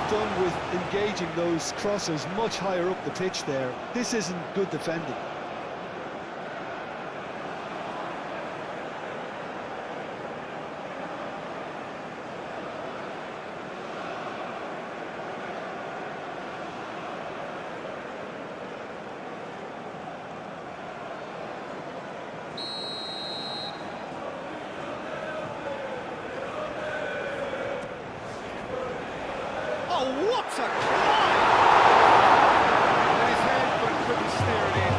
have done with engaging those crossers much higher up the pitch there. This isn't good defending. Oh, what a climb! In his head, but couldn't steer it in.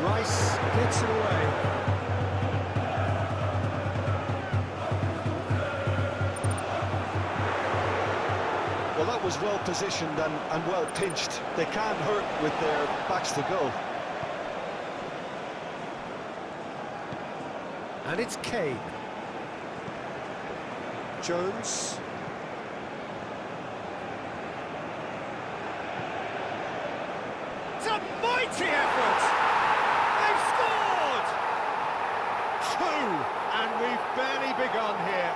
Rice gets it away. Well, that was well positioned and well pinched. They can't hurt with their backs to goal. And it's Kane. Jones. It's a mighty effort! They've scored! Two! And we've barely begun here.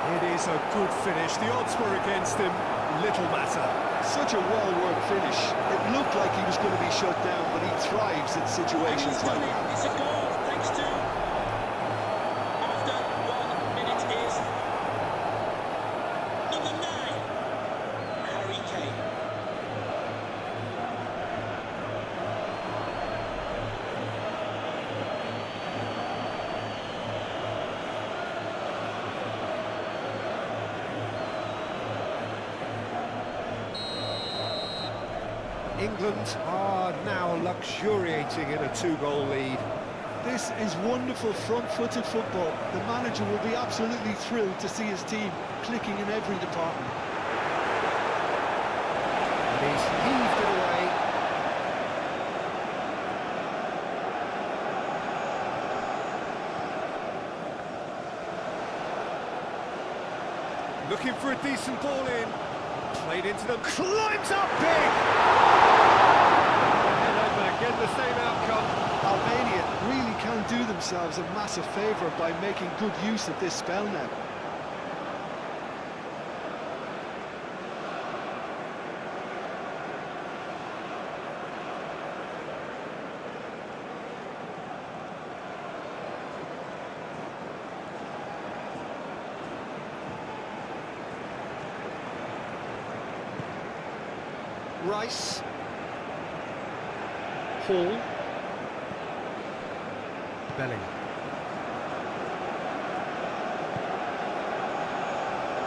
It is a good finish. The odds were against him. Little matter. Such a well-worked finish. It looked like he was going to be shut down, but he thrives in situations like that. It's a goal, thanks to... After 1 minute is... number 9, Harry Kane. England are now luxuriating in a 2-goal lead. This is wonderful front-footed football. The manager will be absolutely thrilled to see his team clicking in every department. And he's heaved it away. Looking for a decent ball in. Played into them, climbs up big! But again, the same outcome. Albania really can do themselves a massive favour by making good use of this spell now. Rice. Hall. Belling.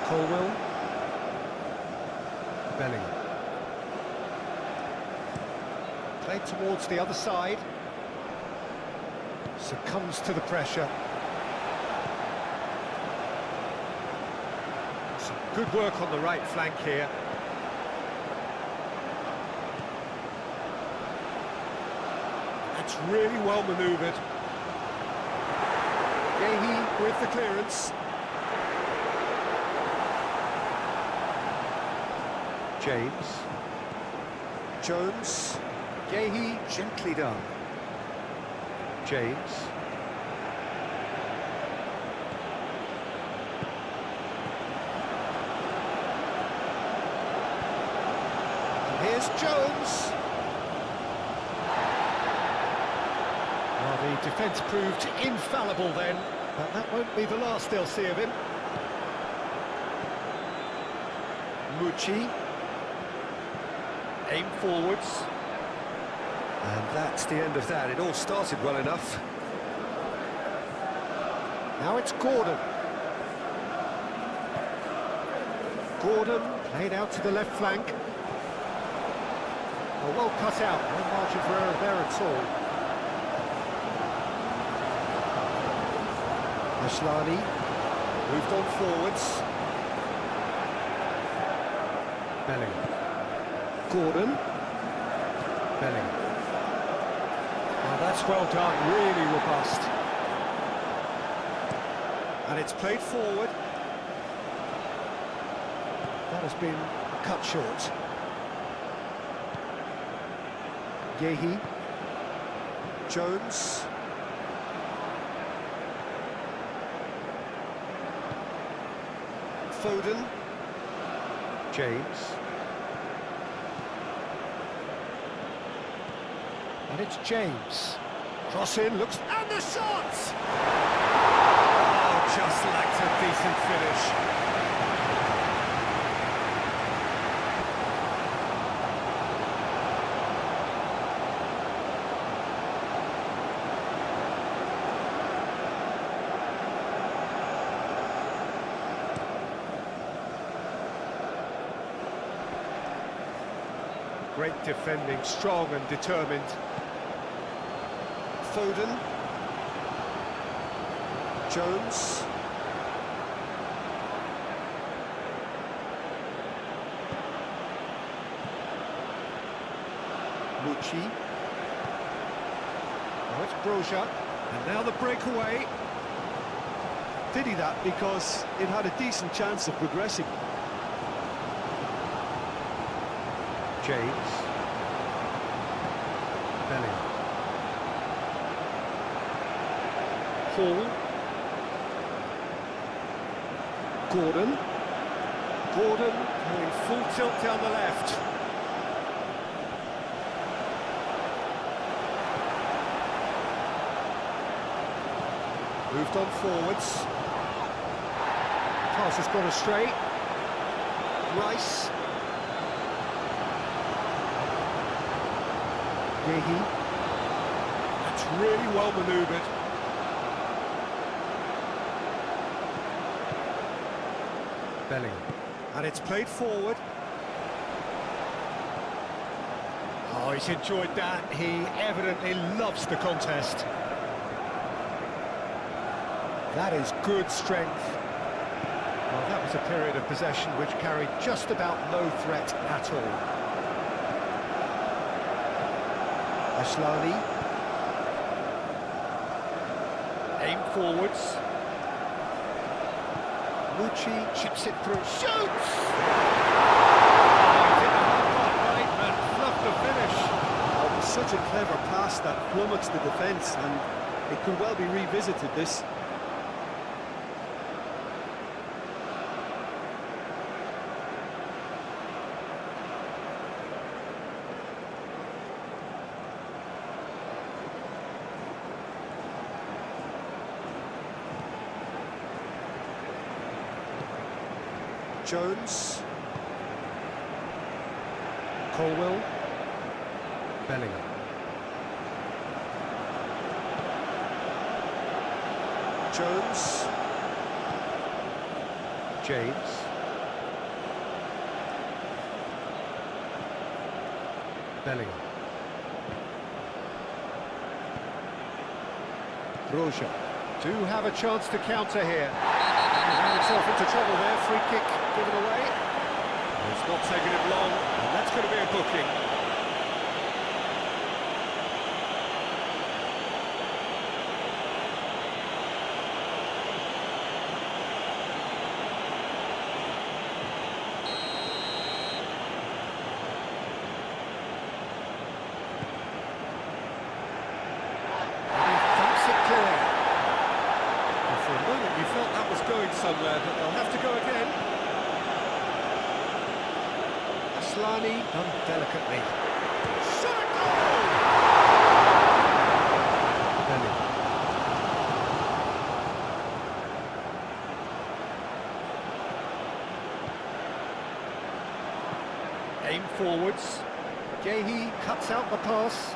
Colwell. Belling. Played towards the other side. Succumbs to the pressure. Some good work on the right flank here. That's really well manoeuvred. Gahey with the clearance. James. Jones. Gahey gently done. James. And here's Jones. Well, the defence proved infallible then, but that won't be the last they'll see of him. Mucci. Aim forwards. And that's the end of that. It all started well enough. Now it's Gordon. Gordon played out to the left flank. Oh, well cut out. No margin for error there at all. Ashlani moved on forwards. Belling. Gordon. Belling. That's well done, really robust. And it's played forward. That has been cut short. Yehi. Jones. Foden. James. And it's James. Cross in, looks... And the shot! Oh, just lacked a decent finish. Great defending, strong and determined. Foden. Jones. Mucci. Now it's Broja. And now the breakaway. Did he that because it had a decent chance of progressing? James. Bellingham. Hall. Gordon. Gordon going full tilt down the left. Moved on forwards. Pass has gone astray. Rice. Yehi. That's really well manoeuvred. Bellingham. And it's played forward. Oh, he's enjoyed that. He evidently loves the contest. That is good strength. Well, that was a period of possession which carried just about no threat at all. Aslani. Aim forwards. Mucci chips it through. Shoots! Oh, he did the hard part right and fluffed the finish. Oh, it was such a clever pass that flummoxed the defence, and it could well be revisited, this. Jones. Colwell. Bellingham. Jones. James. Bellingham. Broja. Do have a chance to counter here. He ran himself into trouble there. Free kick given away. It's not taking it long, and that's going to be a booking. And he thumps it clear. And for a moment you felt that was going somewhere, but they'll have to go again. Aslani done delicately. Shot goal! Bellingham. Aim forwards. Yehi cuts out the pass.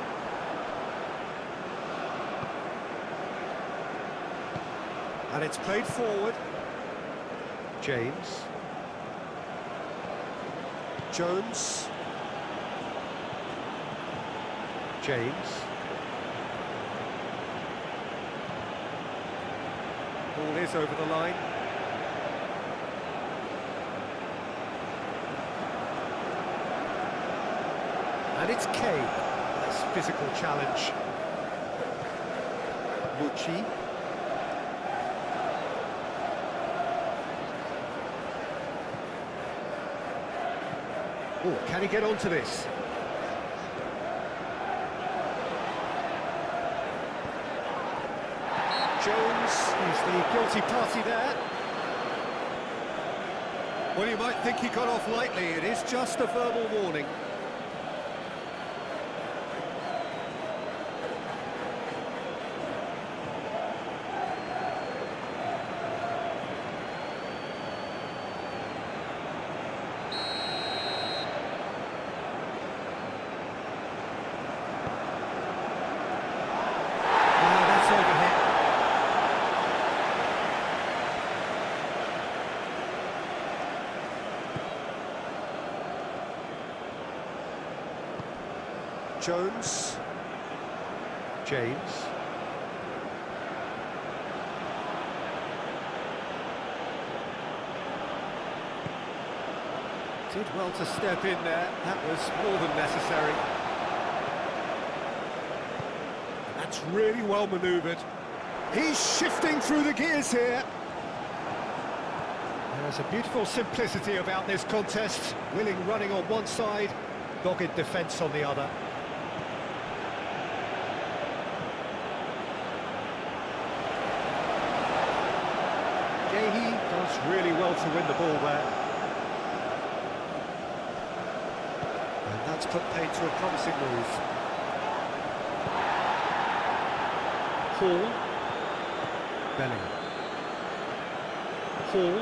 And it's played forward. James. Jones. James. Ball is over the line. And it's Kane. Nice physical challenge. Lucci. Oh, can he get onto this? Jones is the guilty party there. Well, you might think he got off lightly. It is just a verbal warning. Jones, James, did well to step in there, that was more than necessary. That's really well manoeuvred. He's shifting through the gears here. There's a beautiful simplicity about this contest, willing running on one side, dogged defence on the other. He does really well to win the ball there. And that's put paid to a promising move. Hall. Bellingham. Hall.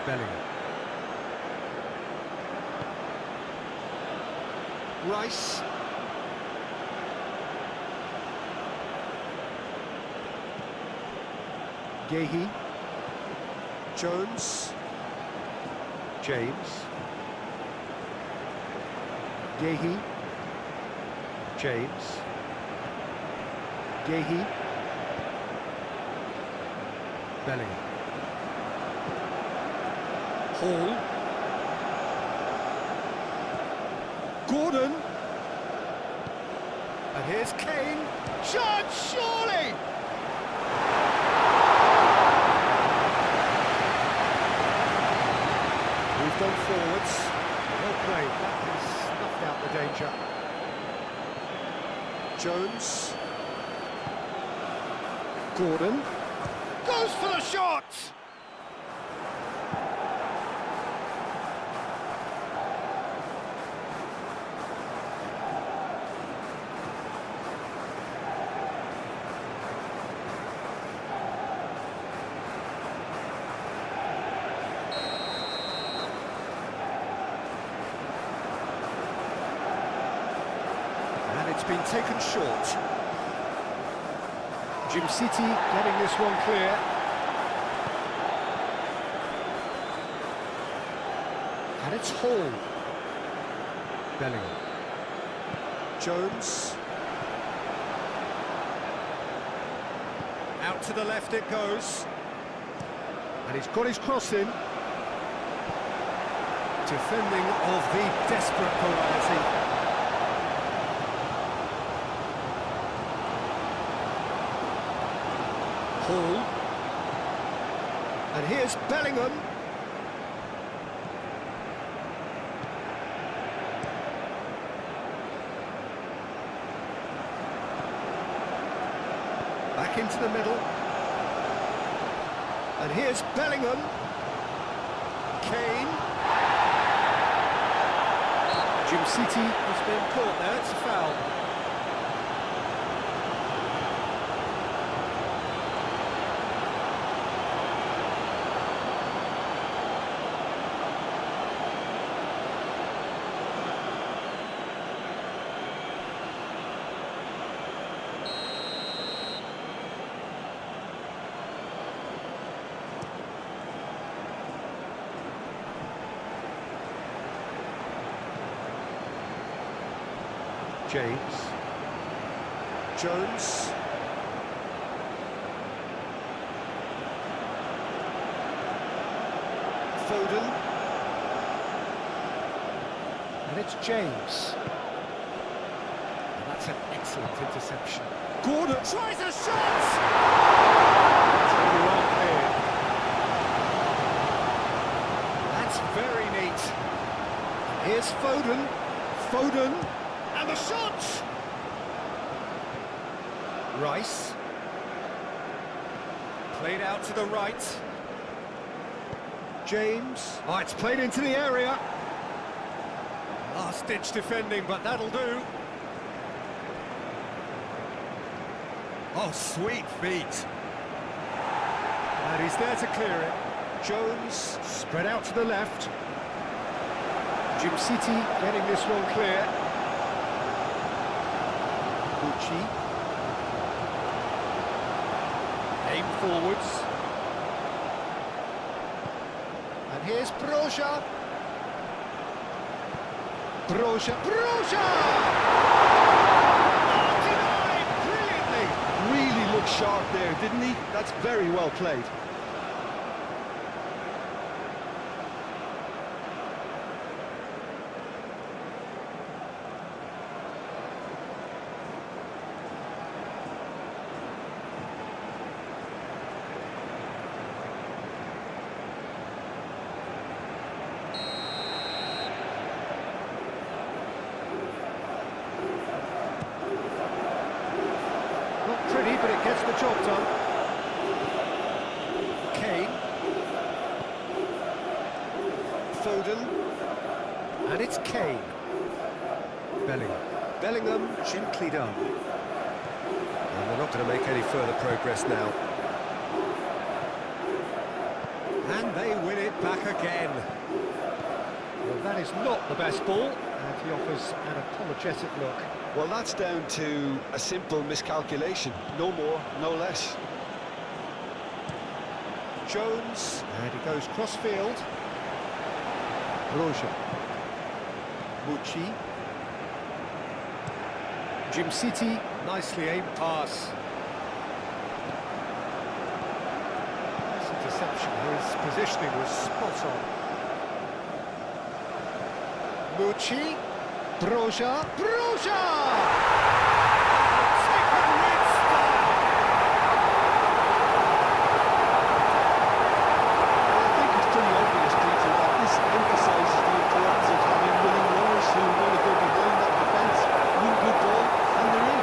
Bellingham. Rice. Gehi, Jones, James, Gehi, James, Gehi, Bellingham, Hall, Gordon, and here's Kane, shot, surely! Gone forwards, well played, that has snuffed out the danger. Jones, Gordon, goes for the shot! It's been taken short. Jim City getting this one clear. And it's Hall. Bellingham. Jones. Out to the left it goes. And he's got his cross in. Defending of the desperate variety. Hall. And here's Bellingham. Back into the middle. And here's Bellingham. Kane. Jim City has been caught there, it's a foul. James, Jones, Foden, and it's James. That's an excellent interception. Gordon tries a shot! Wrong here. That's very neat. And here's Foden. Foden. And the shot! Rice. Played out to the right. James. Oh, it's played into the area. Last-ditch defending, but that'll do. Oh, sweet feet. And he's there to clear it. Jones spread out to the left. Jim City getting this one clear. Gucci. Aim forwards. And here's Broja. Broja. Broja! Oh, denied brilliantly. Really looked sharp there, didn't he? That's very well played. Not pretty, but it gets the job done. Kane. Foden. And it's Kane. Bellingham. Bellingham, gently done. And they're not going to make any further progress now. And they win it back again. Well, that is not the best ball, and he offers an apologetic look. Well, that's down to a simple miscalculation. No more, no less. Jones, and he goes cross-field. Broja. Mucci. Jim City, nicely aimed pass. Nice interception, his positioning was spot on. Mucci. Broja. Broja! Second red star! Well, I think it's pretty obvious, Peter, that this emphasises the importance of having willing runners who want to go behind that defence, win good ball, and they're in.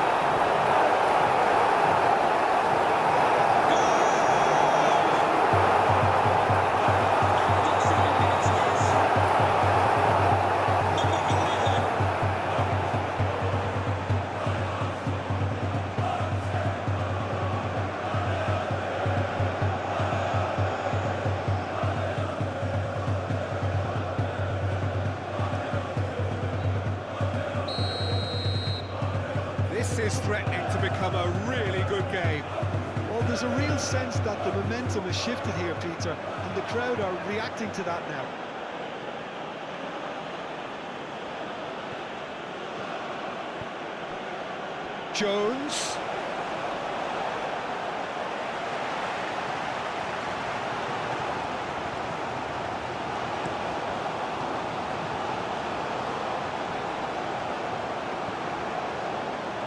This is threatening to become a really good game. Well, there's a real sense that the momentum has shifted here, Peter, and the crowd are reacting to that now. Jones.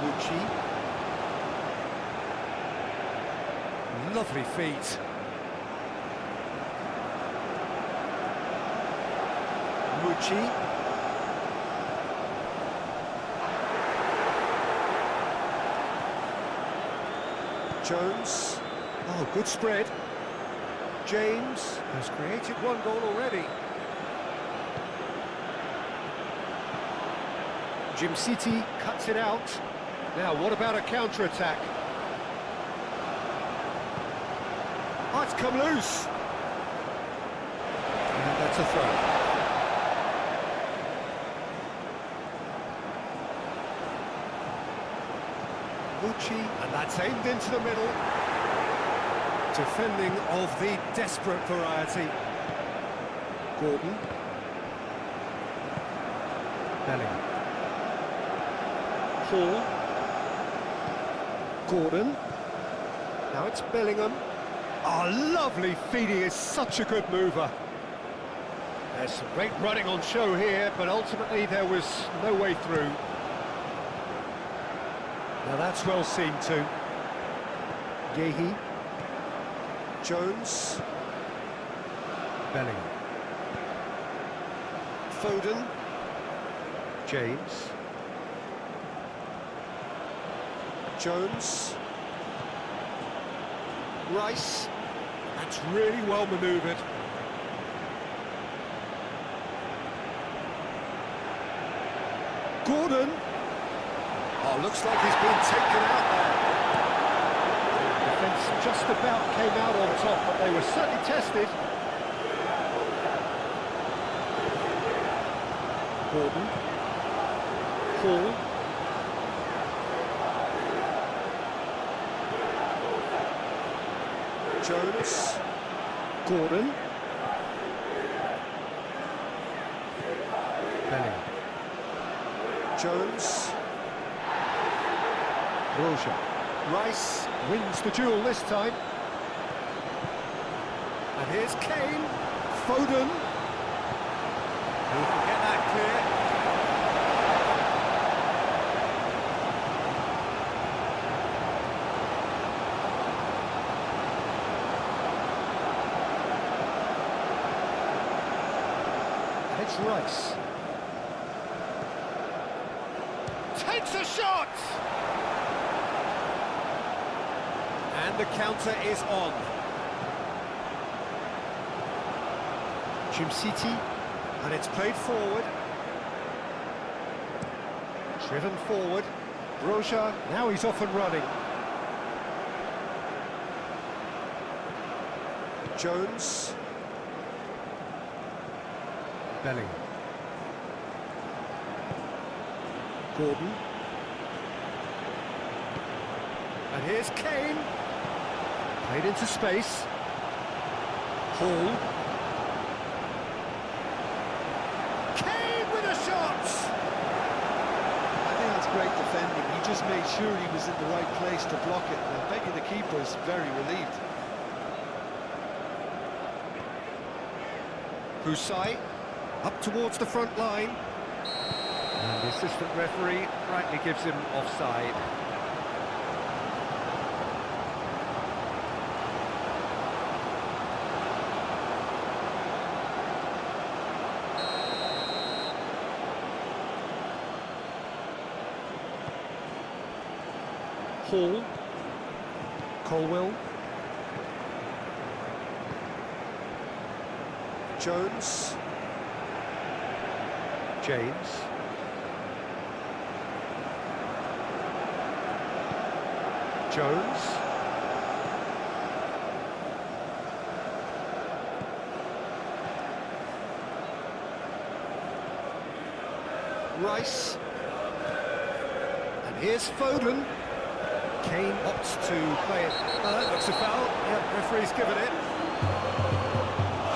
Mucci. Lovely feet. Mucci. Jones. Oh, good spread. James has created one goal already. Jim City cuts it out. Now, what about a counter-attack? Oh, it's come loose. And that's a throw. Mucci, and that's aimed into the middle. Defending of the desperate variety. Gordon. Bellingham. Hall. Gordon. Now it's Bellingham. Oh, lovely feet. He is such a good mover. There's some great running on show here, but ultimately there was no way through. Now that's well seen too. Gehi. Jones. Bellingham. Foden. James. Jones. Rice. That's really well manoeuvred. Gordon. Oh, looks like he's been taken out there. The defence just about came out on top, but they were certainly tested. Gordon. Hall. Jones. Gordon. Bellingham. Jones. Roja. Rice wins the duel this time. And here's Kane. Foden. Who can get that clear? It's Rice. Takes a shot! And the counter is on. City, and it's played forward. Driven forward. Roja, now he's off and running. Jones. Bellingham. Gordon. And here's Kane. Played into space. Hall. Kane with a shot! I think that's great defending. He just made sure he was in the right place to block it. And I bet you the keeper's very relieved. Husai. Up towards the front line. And the assistant referee rightly gives him offside. Hall. Colwell. Jones. James. Jones. Rice. And here's Foden. Kane opts to play it. Looks a foul. Yep, referee's given it.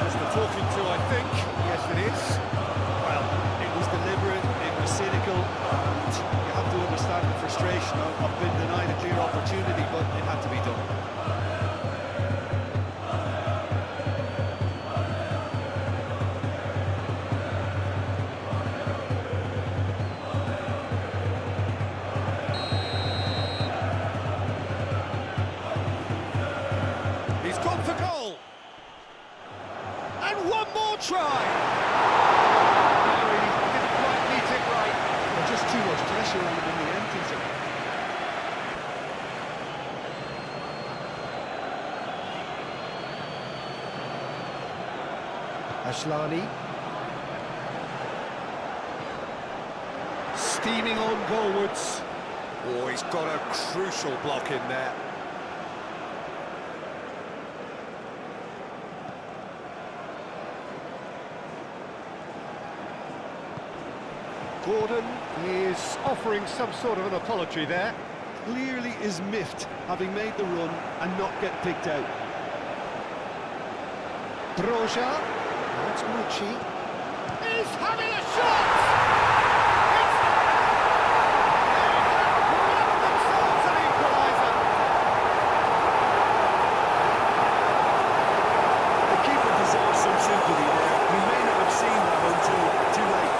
Just the talking to, I think. Yes, it is. Well, it was deliberate, it was cynical, and you have to understand the frustration of being denied a clear opportunity, but it had to be done. He's gone for goal. And one more try. Didn't quite meet it right. There's just too much pressure on him in the empty zone. Ashlani. Steaming on goalwards. Oh, he's got a crucial block in there. Gordon is offering some sort of an apology there. Clearly is miffed, having made the run and not get picked out. Broja. That's Mucci. He's having a shot! Themselves an equaliser. The keeper deserves some sympathy there. He may not have seen that until too late.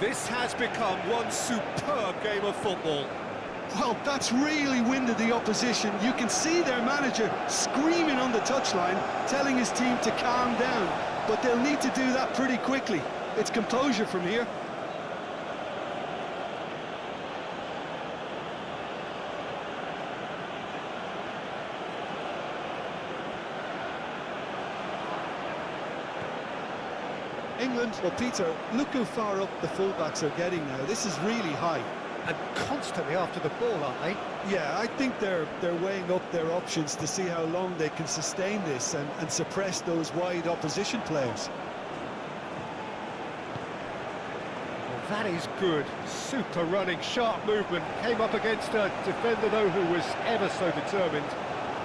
This has become one superb game of football. Well, that's really winded the opposition. You can see their manager screaming on the touchline, telling his team to calm down. But they'll need to do that pretty quickly. It's composure from here. England, well, Peter, look how far up the fullbacks are getting now. This is really high. And constantly after the ball, aren't they? Yeah, I think they're weighing up their options to see how long they can sustain this and suppress those wide opposition players. Well, that is good. Super running, sharp movement. Came up against a defender, though, who was ever so determined.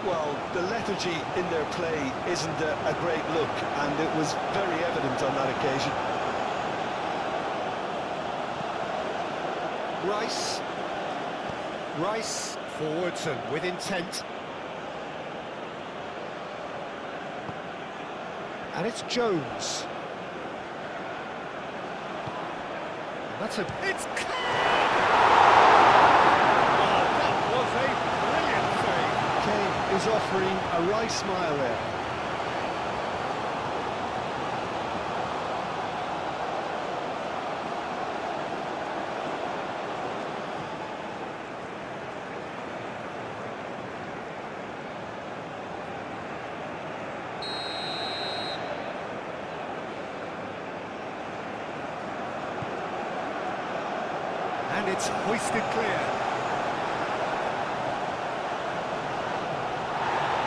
Well, the lethargy in their play isn't a great look, and it was very evident on that occasion. Rice forwards and with intent. And it's Jones. It's Oh, that was a brilliant save. Kane is offering a Rice smile there. And it's hoisted clear.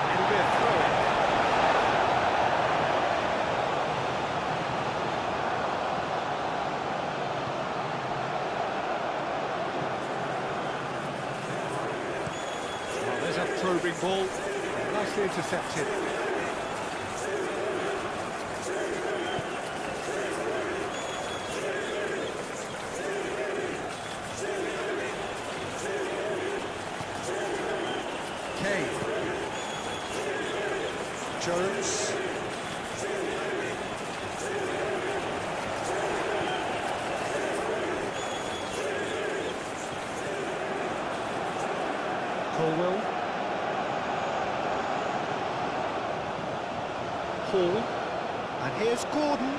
It'll be a throw. Well, there's a probing ball. Nicely intercepted. Jones. Colwell. Hall. And here's Gordon.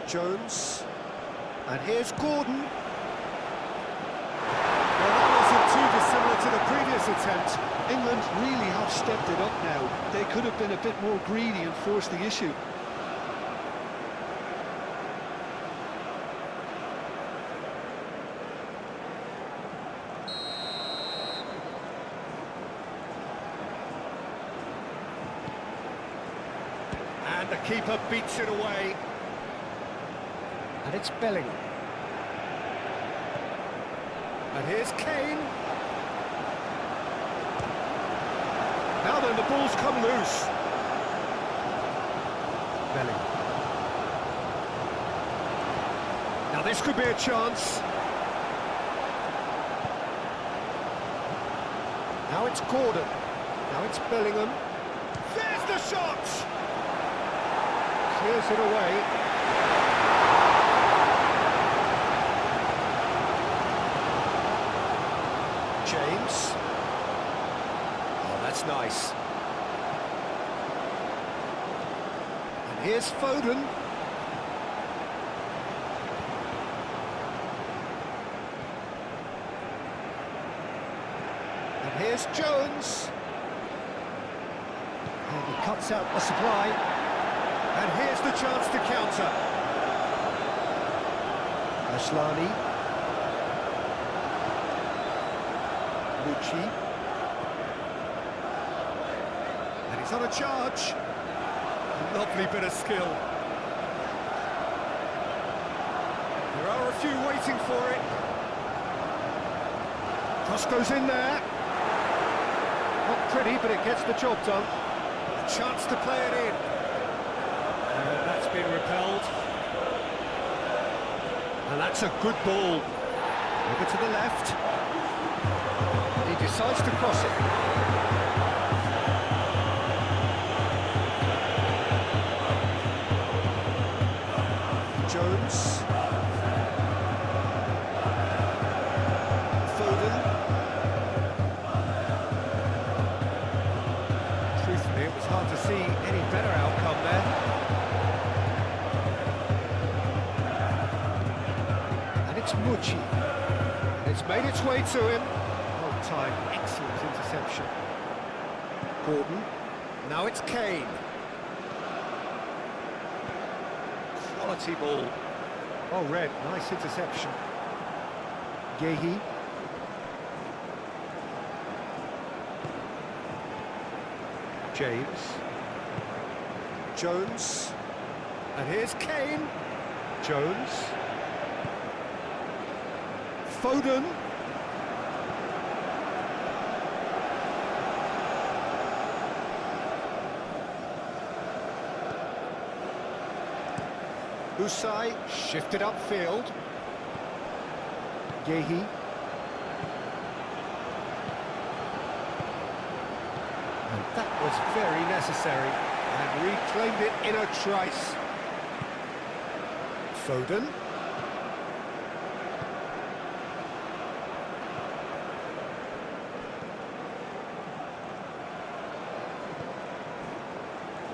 Jones. And here's Gordon. Too dissimilar to the previous attempt. England really have stepped it up now. They could have been a bit more greedy and forced the issue. And the keeper beats it away. And it's Bellingham. And here's Kane. Now then, the ball's come loose. Bellingham. Now this could be a chance. Now it's Gordon. Now it's Bellingham. There's the shot! Clears it away. James. Oh, that's nice. And here's Foden. And here's Jones. And he cuts out the supply. And here's the chance to counter. Ashlani. Lucci. And he's on a charge. Lovely bit of skill. There are a few waiting for it. Cross goes in there. Not pretty, but it gets the job done. A chance to play it in. And that's been repelled. And that's a good ball. Over to the left. He decides to cross it. Jones. Foden. Truthfully, it was hard to see any better outcome there. And it's Mucci. And it's made its way to him. Well timed, excellent interception. Gordon. Now it's Kane. Quality ball. Oh, Red, nice interception. Gehi. James. Jones. And here's Kane. Jones. Foden. Usai shifted upfield. Gehi. And that was very necessary, and reclaimed it in a trice. Foden.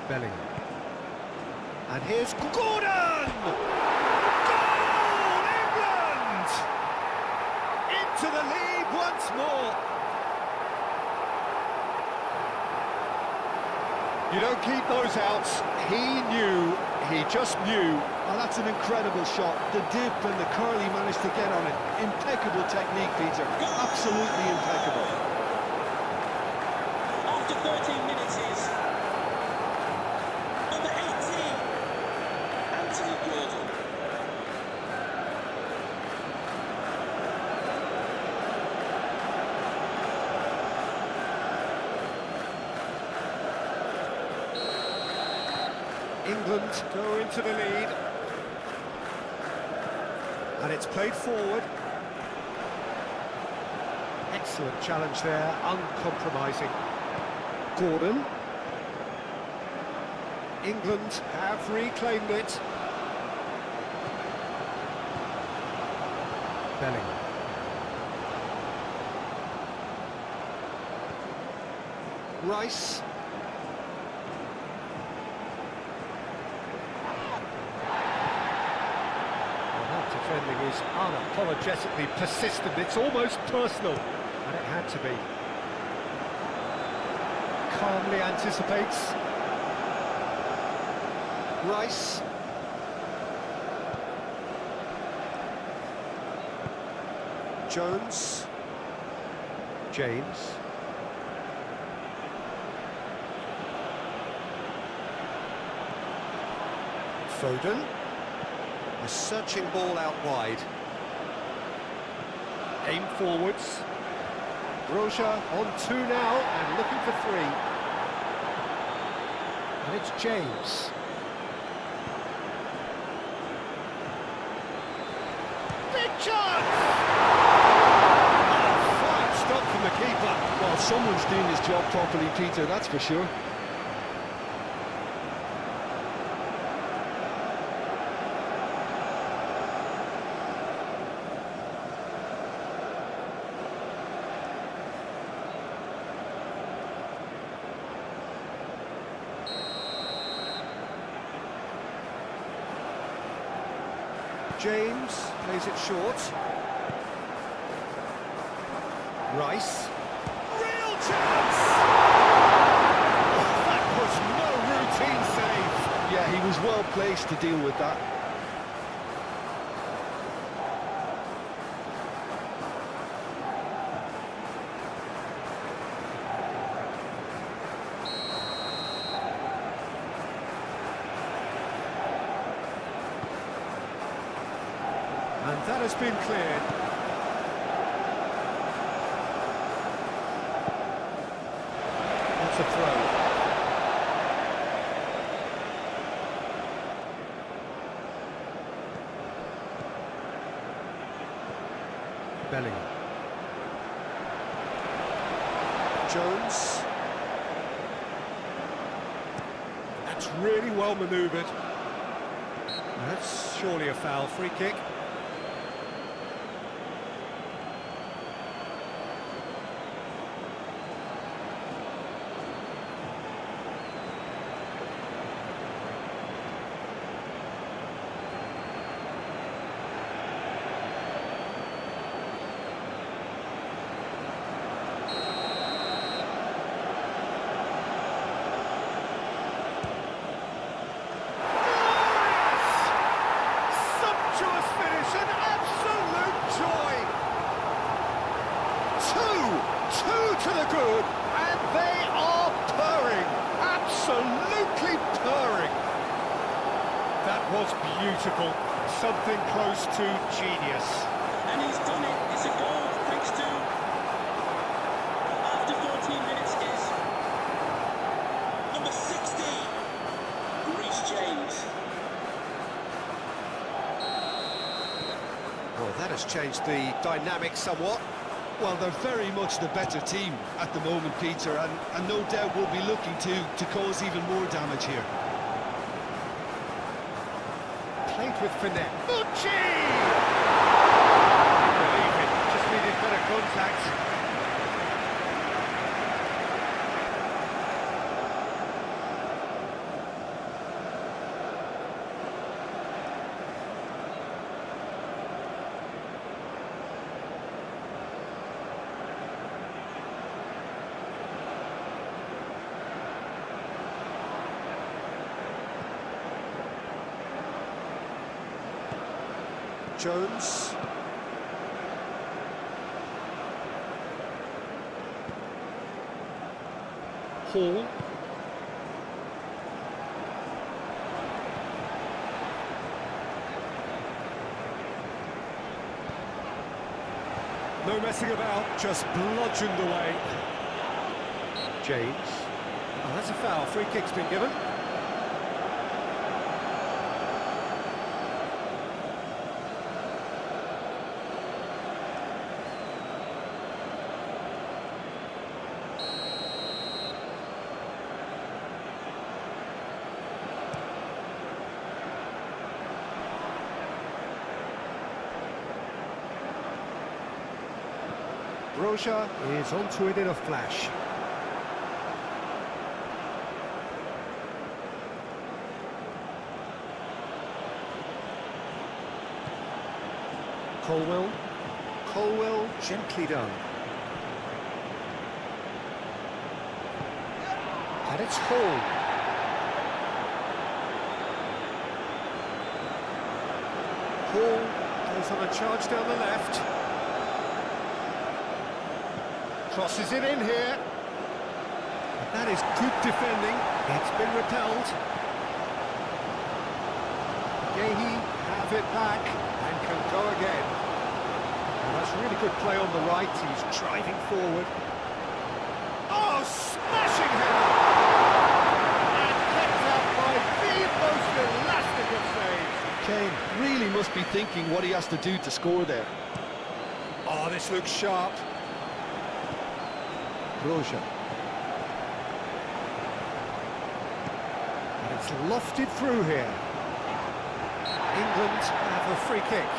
Bellingham. And here's Gordon! Goal! England! Into the lead once more. You don't keep those outs. He just knew. Oh, that's an incredible shot. The dip and the curl he managed to get on it. Impeccable technique, Peter. Absolutely impeccable. After 13 minutes is number 18, Anthony Gordon. England go into the lead. And it's played forward. Excellent challenge there, uncompromising. Gordon. England have reclaimed it. Bellingham. Rice. Defending is unapologetically persistent. It's almost personal, and it had to be. Calmly anticipates. Rice. Jones. James. Foden. A searching ball out wide. Aim forwards. Roja on 2 now and looking for 3. And it's James. Big chance! Fine stop from the keeper. Well, someone's doing his job properly, Peter, that's for sure. James plays it short. Rice. Real chance! Oh, that was no routine save. Yeah, he was well placed to deal with that. And that has been cleared. That's a throw. Bellingham. Jones. That's really well manoeuvred. That's surely a foul. Free kick. To the good, and they are purring, absolutely purring. That was beautiful, something close to genius. And he's done it. It's a goal thanks to, after 14 minutes, is number 16, Reece James. Well, that has changed the dynamic somewhat. Well, they're very much the better team at the moment, Peter, and no doubt will be looking to cause even more damage here. Played with finesse. Bucci! Believe it, just needed better contact. Jones. Hall. No messing about, just bludgeoned away. James. Oh, that's a foul. Free kick's been given. Broja is onto it in a flash. Colwell gently done. And it's Hall. Hall goes on a charge down the left. Crosses it in here. That is good defending. It's been repelled. Gehi have it back and can go again. And that's really good play on the right. He's driving forward. Oh, smashing header! And kept out by the most elastic of saves. Kane really must be thinking what he has to do to score there. Oh, this looks sharp. Broja. And it's lofted through here. England have a free kick.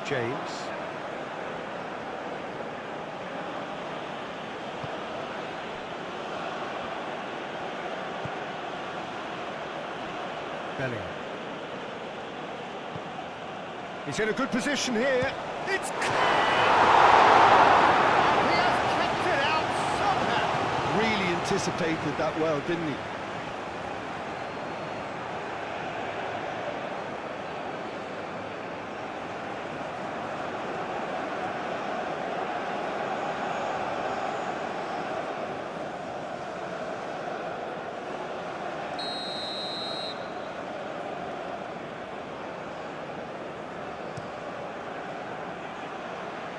James. Bellingham. He's in a good position here. It's he has kept it out somehow. Really anticipated that well, didn't he?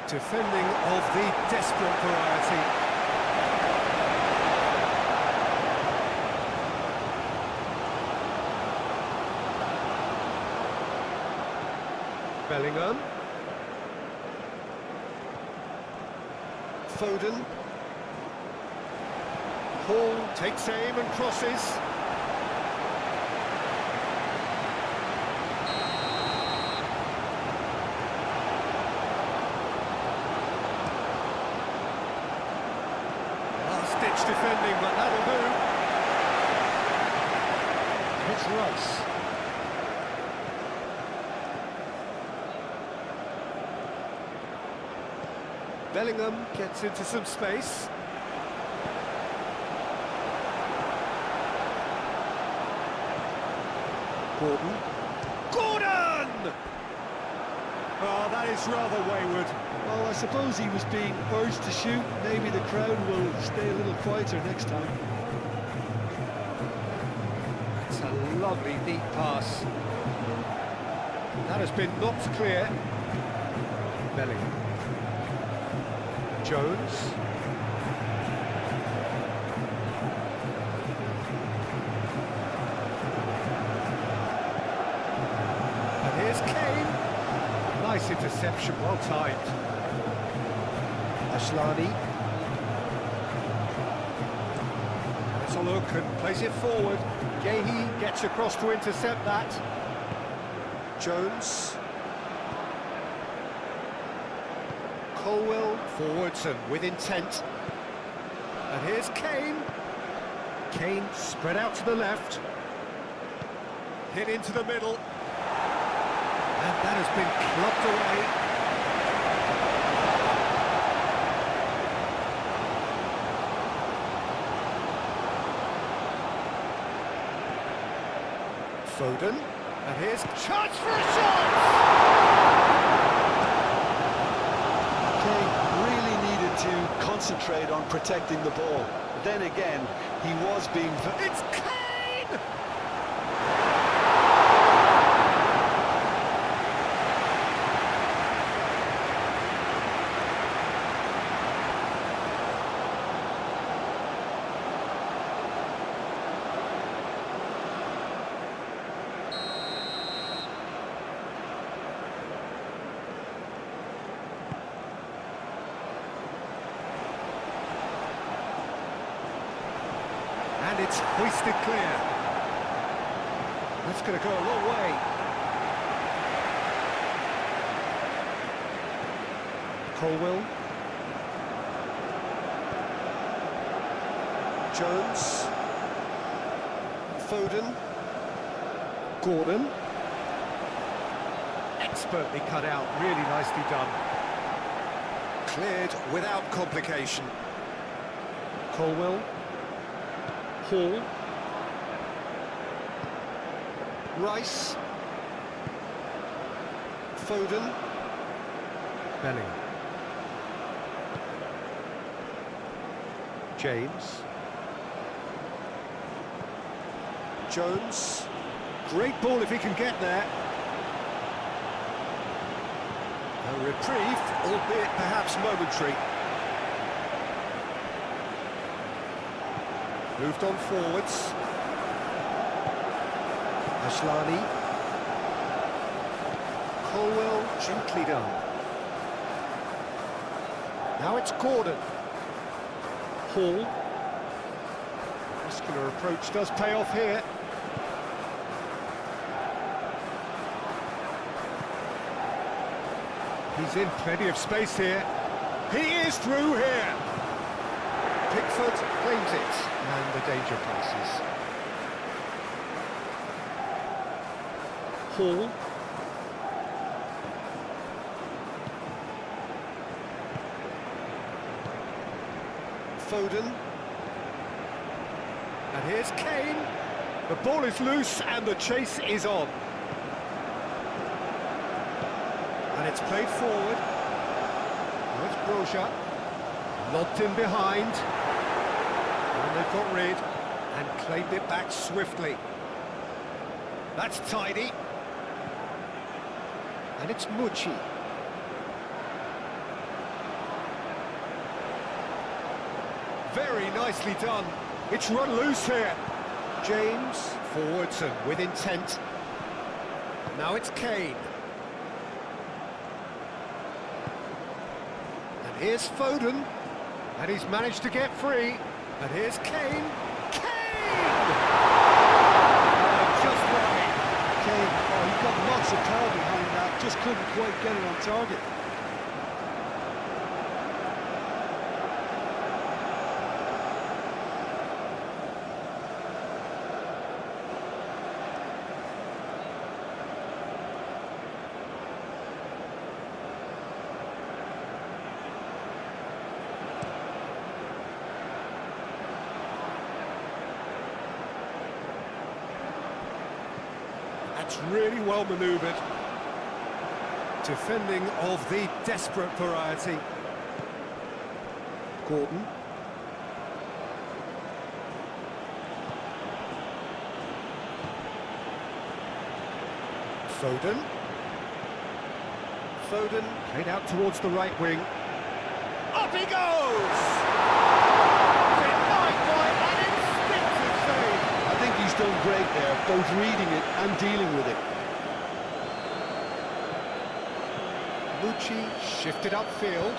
Defending of the desperate variety. Bellingham. Foden. Hall takes aim and crosses. Last-ditch defending, but that'll do. It's Rice. Bellingham gets into some space. Gordon. Gordon! Oh, that is rather wayward. Well, I suppose he was being urged to shoot. Maybe the crowd will stay a little quieter next time. It's a lovely deep pass. That has been knocked clear. Bellingham. Jones. And here's Kane. Nice interception, well timed. Ashlani. Has a look and plays it forward. Gehi gets across to intercept that. Jones. Colwell forwards and with intent. And here's Kane. Kane spread out to the left. Hit into the middle. And that has been clubbed away. Foden. And here's chance for a shot! To concentrate on protecting the ball. Then again, he was being... It's Kane! And it's hoisted clear. That's going to go a long way. Colwell. Jones. Foden. Gordon. Expertly cut out, really nicely done. Cleared without complication. Colwell. Hall. Rice. Foden. Bellingham. James. Jones. Great ball if he can get there. A reprieve, albeit perhaps momentary. Moved on forwards. Ashlani. Colwell, gently done. Now it's Gordon. Hall. Muscular approach does pay off here. He's in plenty of space here. He is through here. Pickford claims it, and the danger passes. Hall. Foden. And here's Kane. The ball is loose and the chase is on. And it's played forward. Now it's Broja. Lobbed in behind. And they've got rid and claimed it back swiftly. That's tidy. And it's Mucci. Very nicely done. It's run loose here. James, forwards and with intent. Now it's Kane. Here's Foden, and he's managed to get free. And here's Kane. Kane! Just wide. Kane, oh, he got lots of power behind that, just couldn't quite get it on target. That's really well manoeuvred. Defending of the desperate variety. Gordon. Foden. Foden played out towards the right wing. Up he goes! Denied by an instinctive save. I think he's done great there, both reading it and dealing with it. Mucci shifted upfield.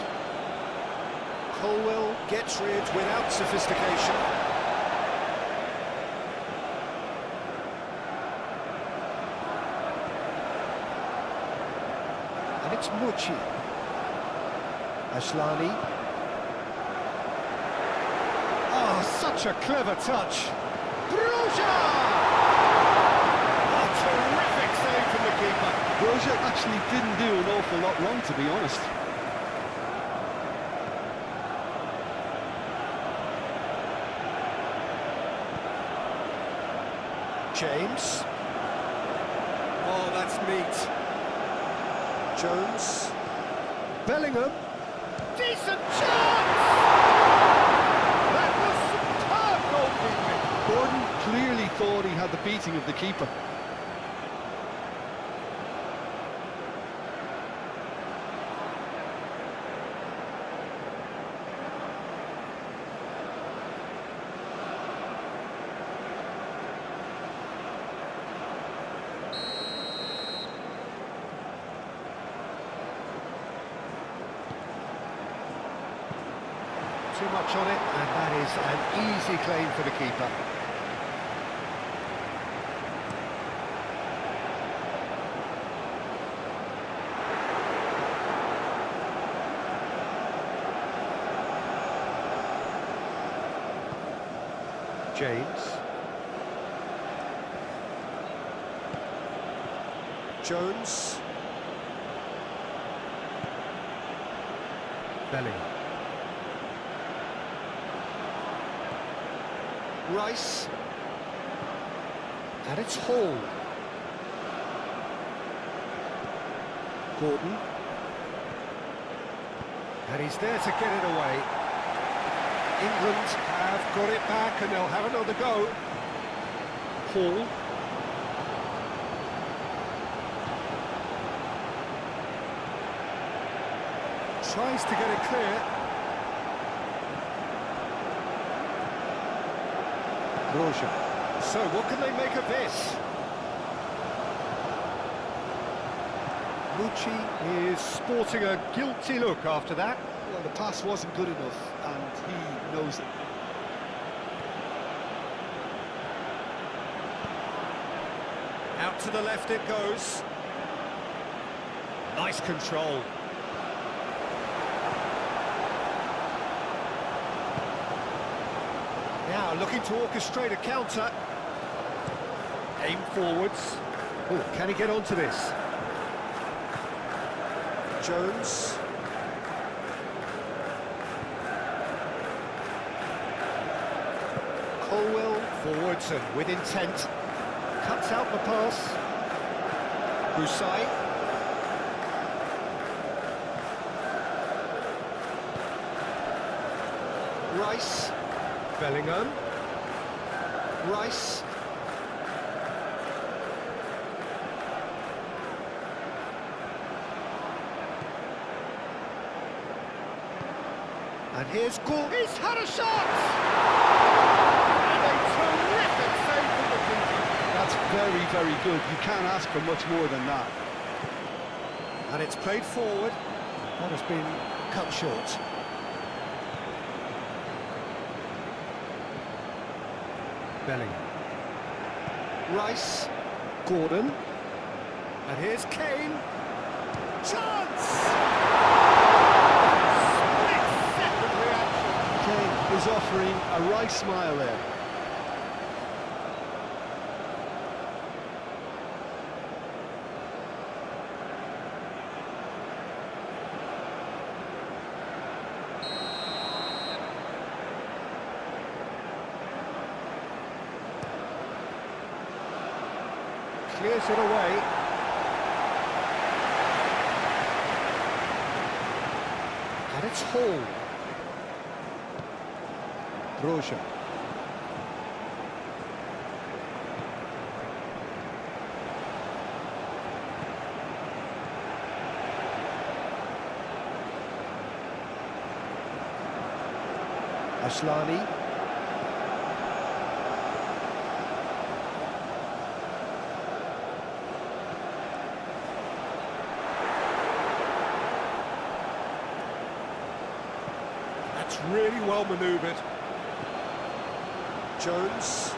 Colwell gets rid without sophistication. And it's Mucci. Ashlani. Oh, such a clever touch. Bruja! A terrific save from the keeper. Broja actually didn't do an awful lot wrong, to be honest. James. Oh, that's neat. Jones. Bellingham. Decent chance! That was superb goalkeeping. Gordon clearly thought he had the beating of the keeper. Too much on it, and that is an easy claim for the keeper. James. Jones. Bellingham. Rice, and it's Hall. Gordon, and he's there to get it away. England have got it back and they'll have another go. Hall. Tries to get it clear. So, what can they make of this? Mucci is sporting a guilty look after that. Well, the pass wasn't good enough, and he knows it. Out to the left it goes. Nice control. Now looking to orchestrate a counter. Aim forwards. Oh, can he get onto this? Jones. Colwell forwards and with intent. Cuts out the pass. Busai. Rice. Bellingham. Rice. And here's Gould. He's had a shot! And a terrific save from the keeper. That's very, very good. You can't ask for much more than that. And it's played forward. That has been cut short. Bellingham. Rice. Gordon. And here's Kane. Chance! Split-second reaction. Kane is offering a right smile there. Clears it away. And it's Hall. Broja. Ashlani. That's really well manoeuvred. Jones.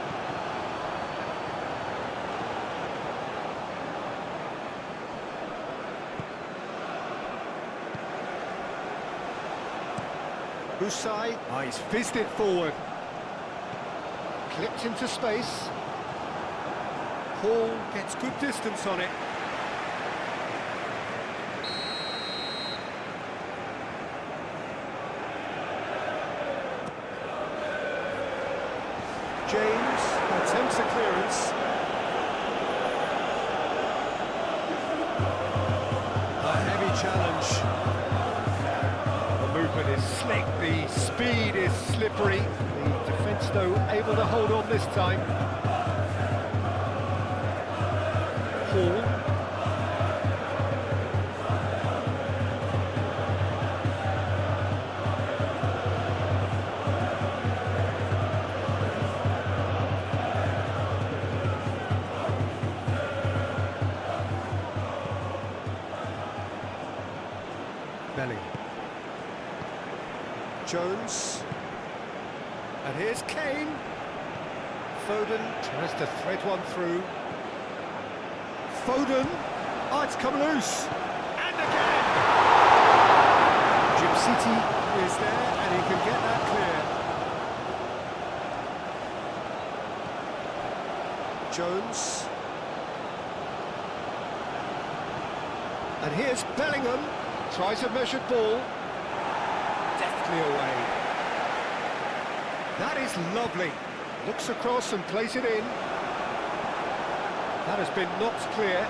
Busai. Oh, he's fizzed it forward. Clipped into space. Hall gets good distance on it. James attempts a clearance. A heavy challenge. The movement is slick, the speed is slippery. The defence, though, able to hold on this time. Hall. Bellingham. Jones. And here's Kane. Foden tries to thread one through. Foden. Oh, it's come loose. And again. Jim City is there and he can get that clear. Jones. And here's Bellingham. Tries a measured ball. Deftly away. That is lovely. Looks across and plays it in. That has been knocked clear.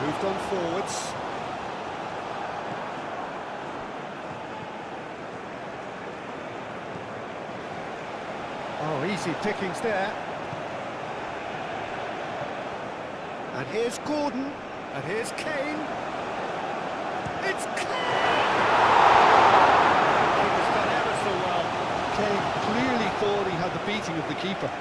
Moved on forwards. Oh, easy pickings there. And here's Gordon, and here's Kane. It's Kane! He was done ever so well. Kane clearly thought he had the beating of the keeper.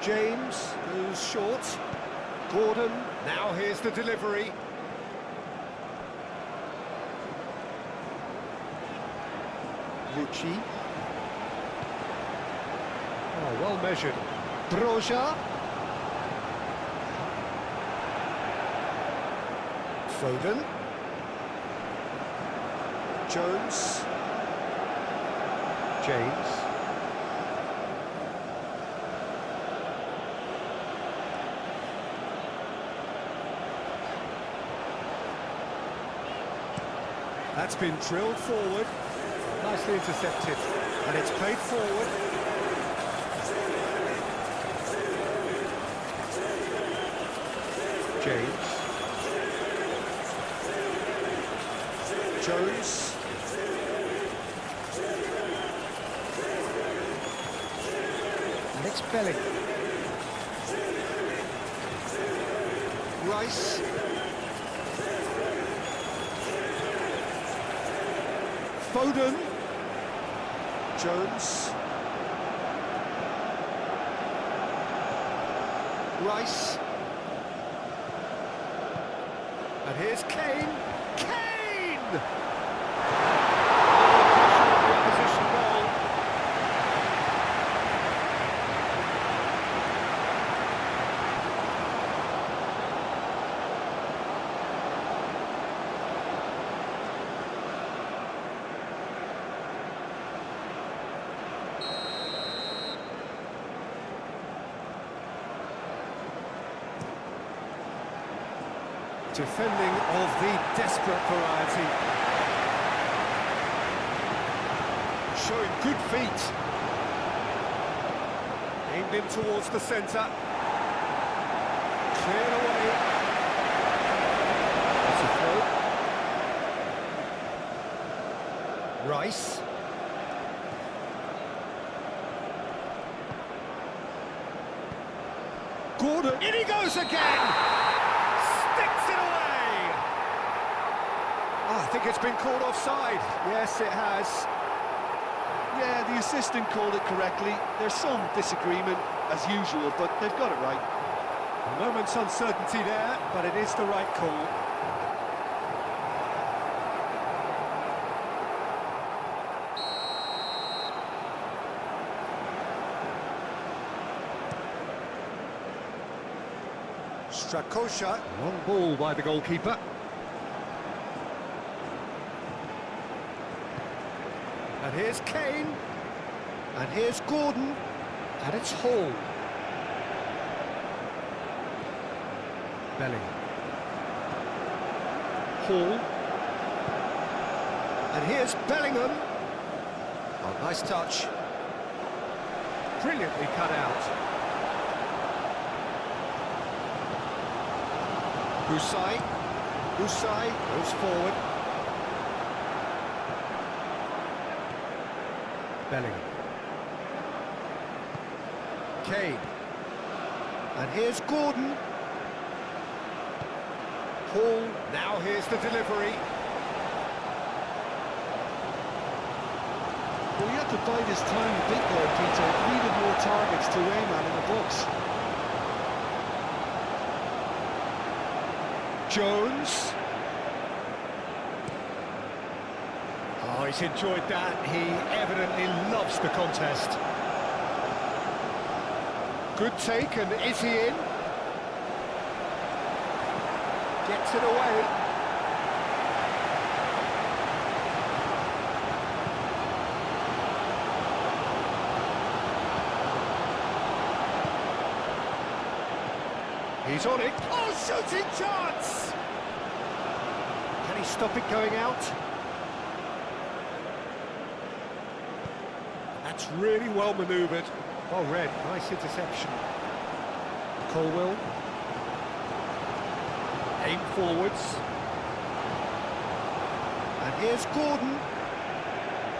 James goes short. Gordon, now here's the delivery. Rucci. Oh, well measured. Broja. Foden. Jones. James. That's been drilled forward, nicely intercepted, and it's played forward. James. Jones. And it's Bellingham. Rice. Foden. Jones. Rice. And here's Kane. Kane! The opposition goal. Defending of the desperate variety. Showing good feet. Aimed in towards the centre. Cleared away. That's a throw. Rice. Gordon. In he goes again! Sticks it away! I think it's been called offside. Yes, it has. Yeah, the assistant called it correctly. There's some disagreement, as usual, but they've got it right. A moment's uncertainty there, but it is the right call. Strakosha, long ball by the goalkeeper. And here's Kane. And here's Gordon. And it's Hall. Belling. Hall. And here's Bellingham. Oh, nice touch. Brilliantly cut out. Usai goes forward. Bellingham. Kane. And here's Gordon. Hall. Now here's the delivery. Well, he had to bide his time a bit there, Peter. Needed more targets to aim at in the box. Jones. Oh, he's enjoyed that. He evidently loves the contest. Good take, and is he in? Gets it away. He's on it. Oh, shooting chance! Can he stop it going out? That's really well manoeuvred. Well read, nice interception. Colwell. Aim forwards. And here's Gordon.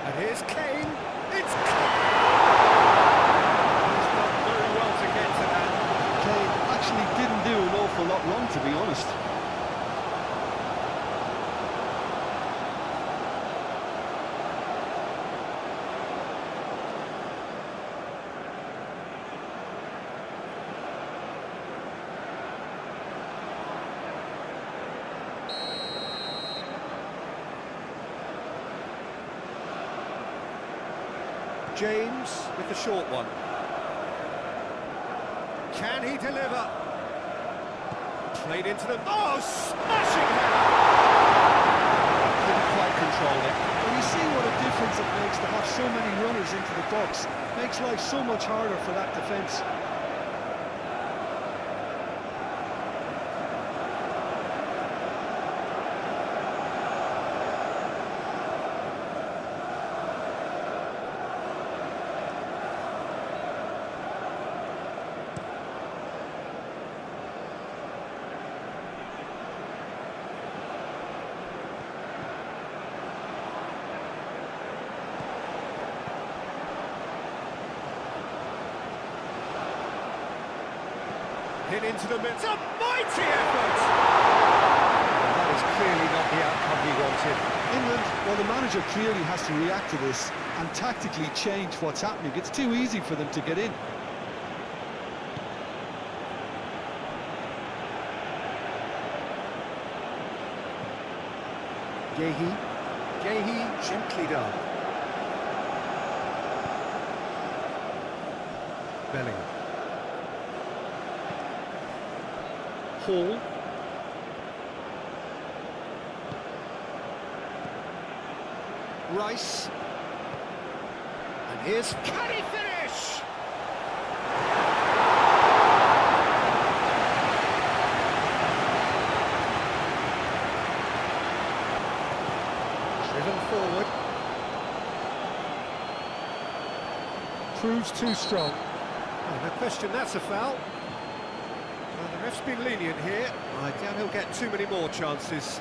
And here's Kane. It's Kane! He's done very well to get to that. Kane actually didn't do an awful lot wrong, to be honest. James with the short one. Can he deliver? Played into the... Oh, smashing header! Couldn't quite control it. Well, you see what a difference it makes to have so many runners into the box. Makes life so much harder for that defence. Hit into the middle. It's a mighty effort! That is clearly not the outcome he wanted. England, well, the manager clearly has to react to this and tactically change what's happening. It's too easy for them to get in. Gehi, gently done. Bellingham. Hall. Rice. And here's... Can he finish? Driven forward. Proves too strong. Oh, no question that's a foul. Well, the ref's been lenient here. I doubt he'll get too many more chances.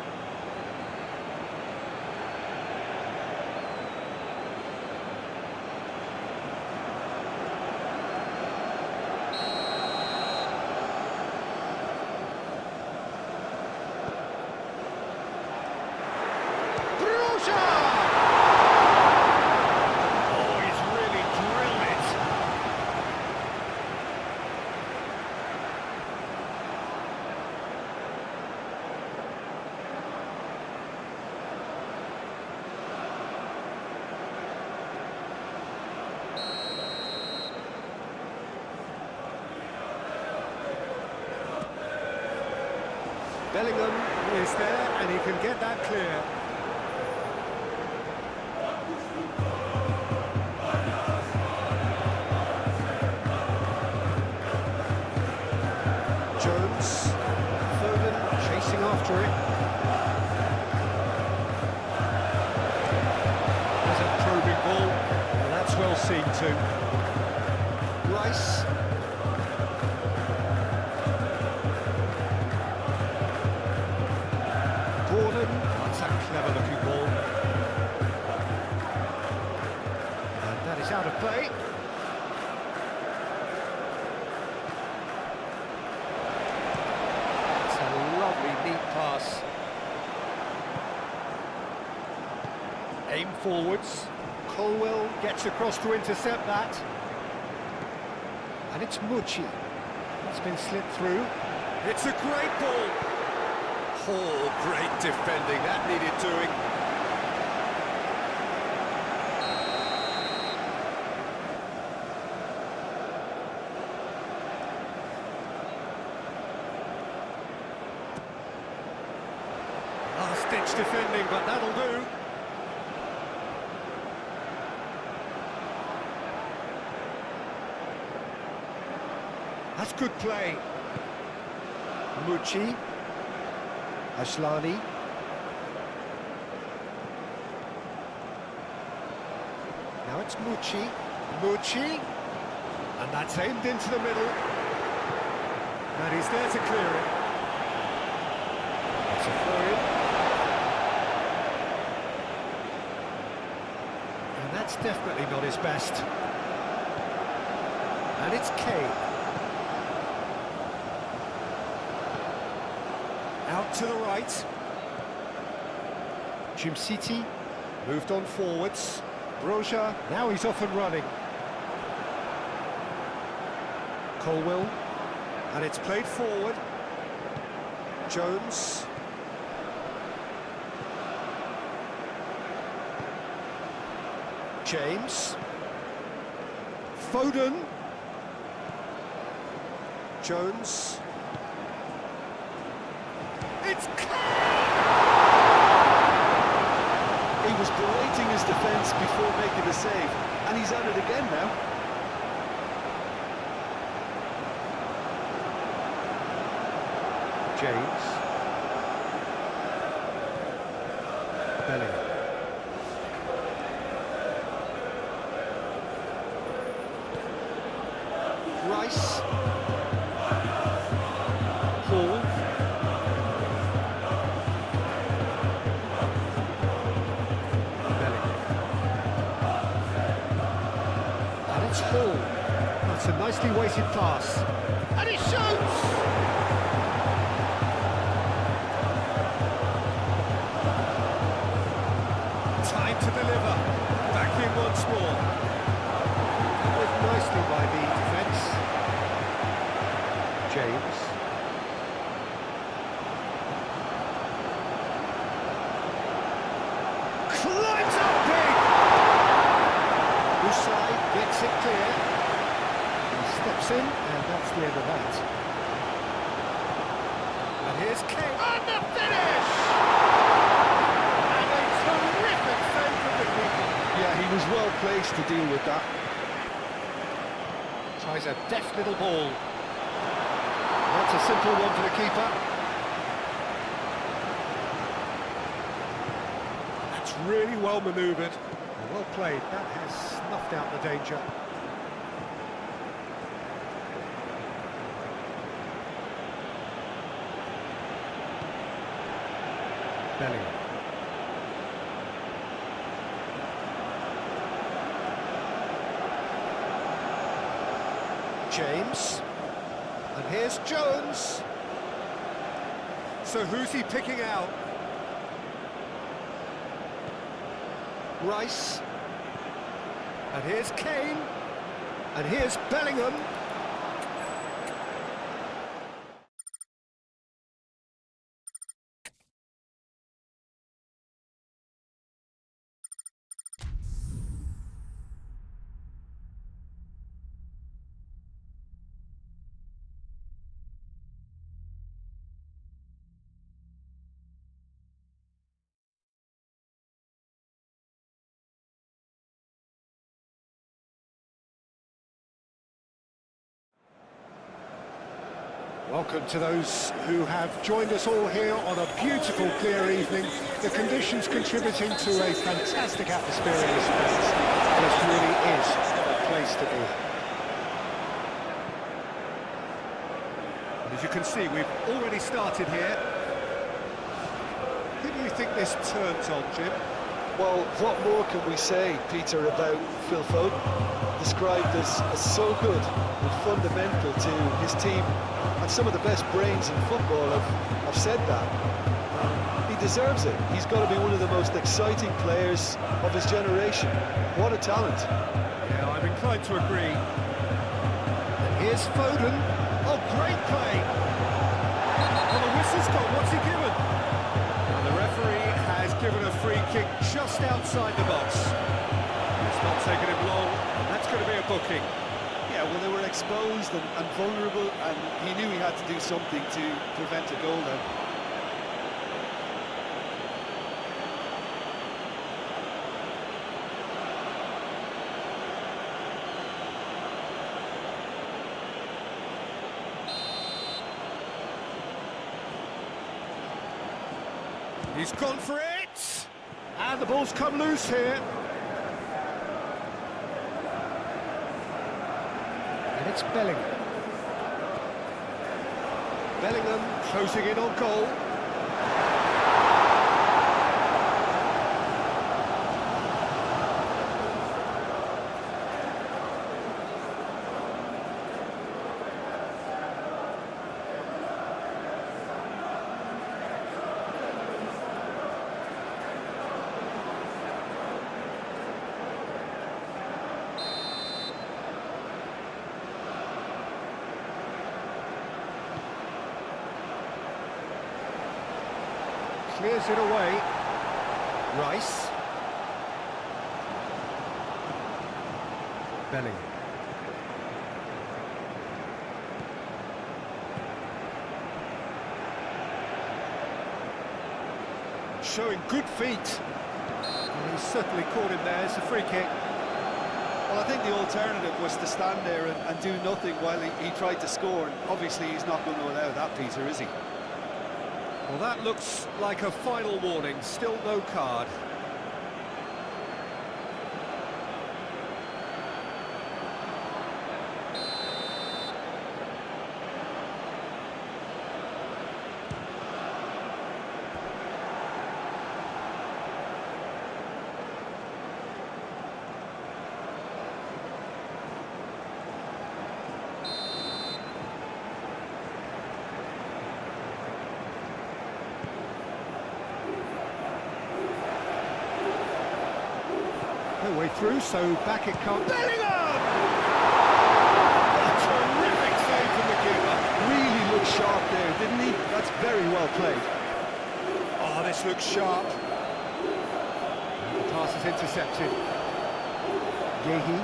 Oh, he's really drilled it. Bellingham is there, and he can get that clear. Jones, Foden chasing after it. There's a probing ball, and that's well seen too. Rice. Gordon, that's a clever looking ball. And that is out of play. Lovely, neat pass. Aim forwards. Colwell gets across to intercept that. And it's Mucci. It's been slipped through. It's a great ball. Oh, great defending. That needed doing. Last-ditch defending, but that'll do. That's good play. Mucci. Ashlani. Now it's Mucci. Mucci. And that's aimed into the middle. And he's there to clear it. It's a throw-in. And that's definitely not his best. And it's Kane. Out to the right. Jim City moved on forwards. Broja, now he's off and running. Colwell, and it's played forward. Jones. James. Foden. Jones. It's He was berating his defence before making the save, and he's at it again now. James. Bellingham. Rice. Hall. Bellingham. And it's Hall. That's a nicely weighted pass. And he shoots! deliver. Back in once more. That was nicely by the defence. James. Climbs up big! Usai gets it clear. He steps in, and that's the end of that. And here's Kane. And the finish! And a terrific save from the keeper. Yeah, he was well placed to deal with that. Tries a deft little ball. That's a simple one for the keeper. That's really well manoeuvred. Well played. That has snuffed out the danger. Bellingham. James. And here's Jones. So who's he picking out? Rice. And here's Kane. And here's Bellingham. Welcome to those who have joined us all here on a beautiful, clear evening. The conditions contributing to a fantastic atmosphere in this place. This really is a place to be. And as you can see, we've already started here. Who do you think this turns on, Jim? Well, what more can we say, Peter, about Phil Foden? Described as so good and fundamental to his team, and some of the best brains in football have said that. He deserves it. He's got to be one of the most exciting players of his generation. What a talent. Yeah, I'm inclined to agree. And here's Foden. Oh, great play! Well, the whistle's gone. What's he given? And the referee has given a free kick just outside the box. It's not taken him long. That's going to be a booking. Yeah, well, they were exposed and vulnerable, and he knew he had to do something to prevent a goal there. He's gone for it! And the ball's come loose here. And it's Bellingham. Bellingham closing in on goal. Clears it away. Rice. Bellingham. Showing good feet. And he's certainly caught him there. It's a free kick. Well, I think the alternative was to stand there and do nothing while he tried to score. And obviously, he's not going to allow that, Peter, is he? Well, that looks like a final warning. Still no card. No way through, so back it comes. Bellingham! A terrific save from the keeper. Really looked sharp there, didn't he? That's very well played. Oh, this looks sharp. The pass is intercepted. Yehi.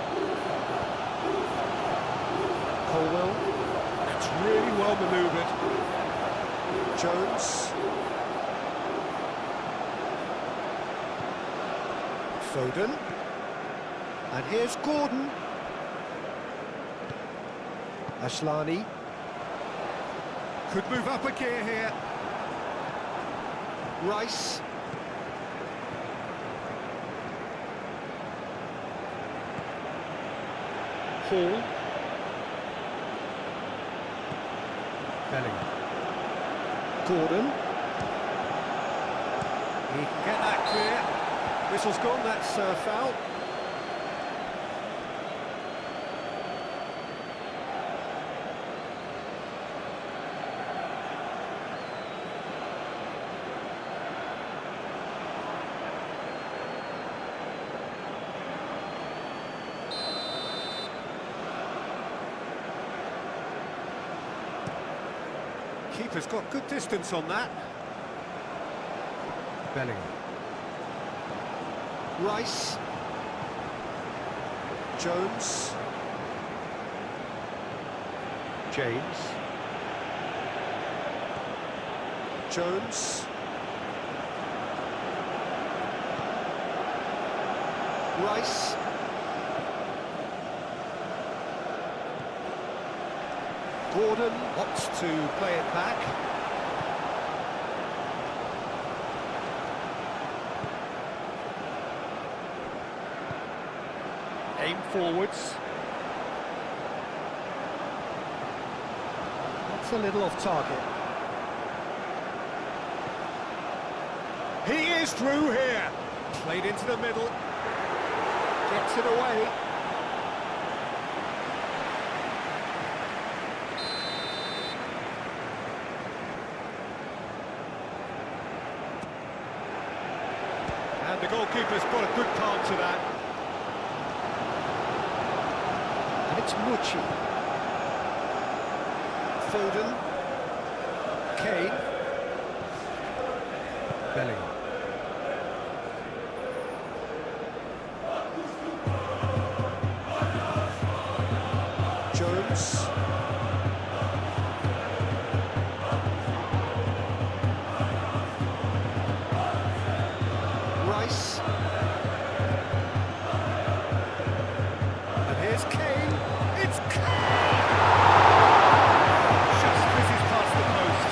Colwell. That's really well manoeuvred. Jones. Foden. And here's Gordon. Ashlani. Could move up a gear here. Rice. Hall. Bellingham. Gordon. He can get that clear. Whistle's gone, that's foul. Keeper's got good distance on that. Bellingham. Rice. Jones. James. Jones. Rice. Gordon opts to play it back. Aim forwards. That's a little off target. He is through here. Played into the middle. Gets it away. And the goalkeeper's got a good palm to that. And it's Mucci. Foden. Kane. Bellingham. Jones. Rice. And here's Kane. It's Kane! Just misses past the post.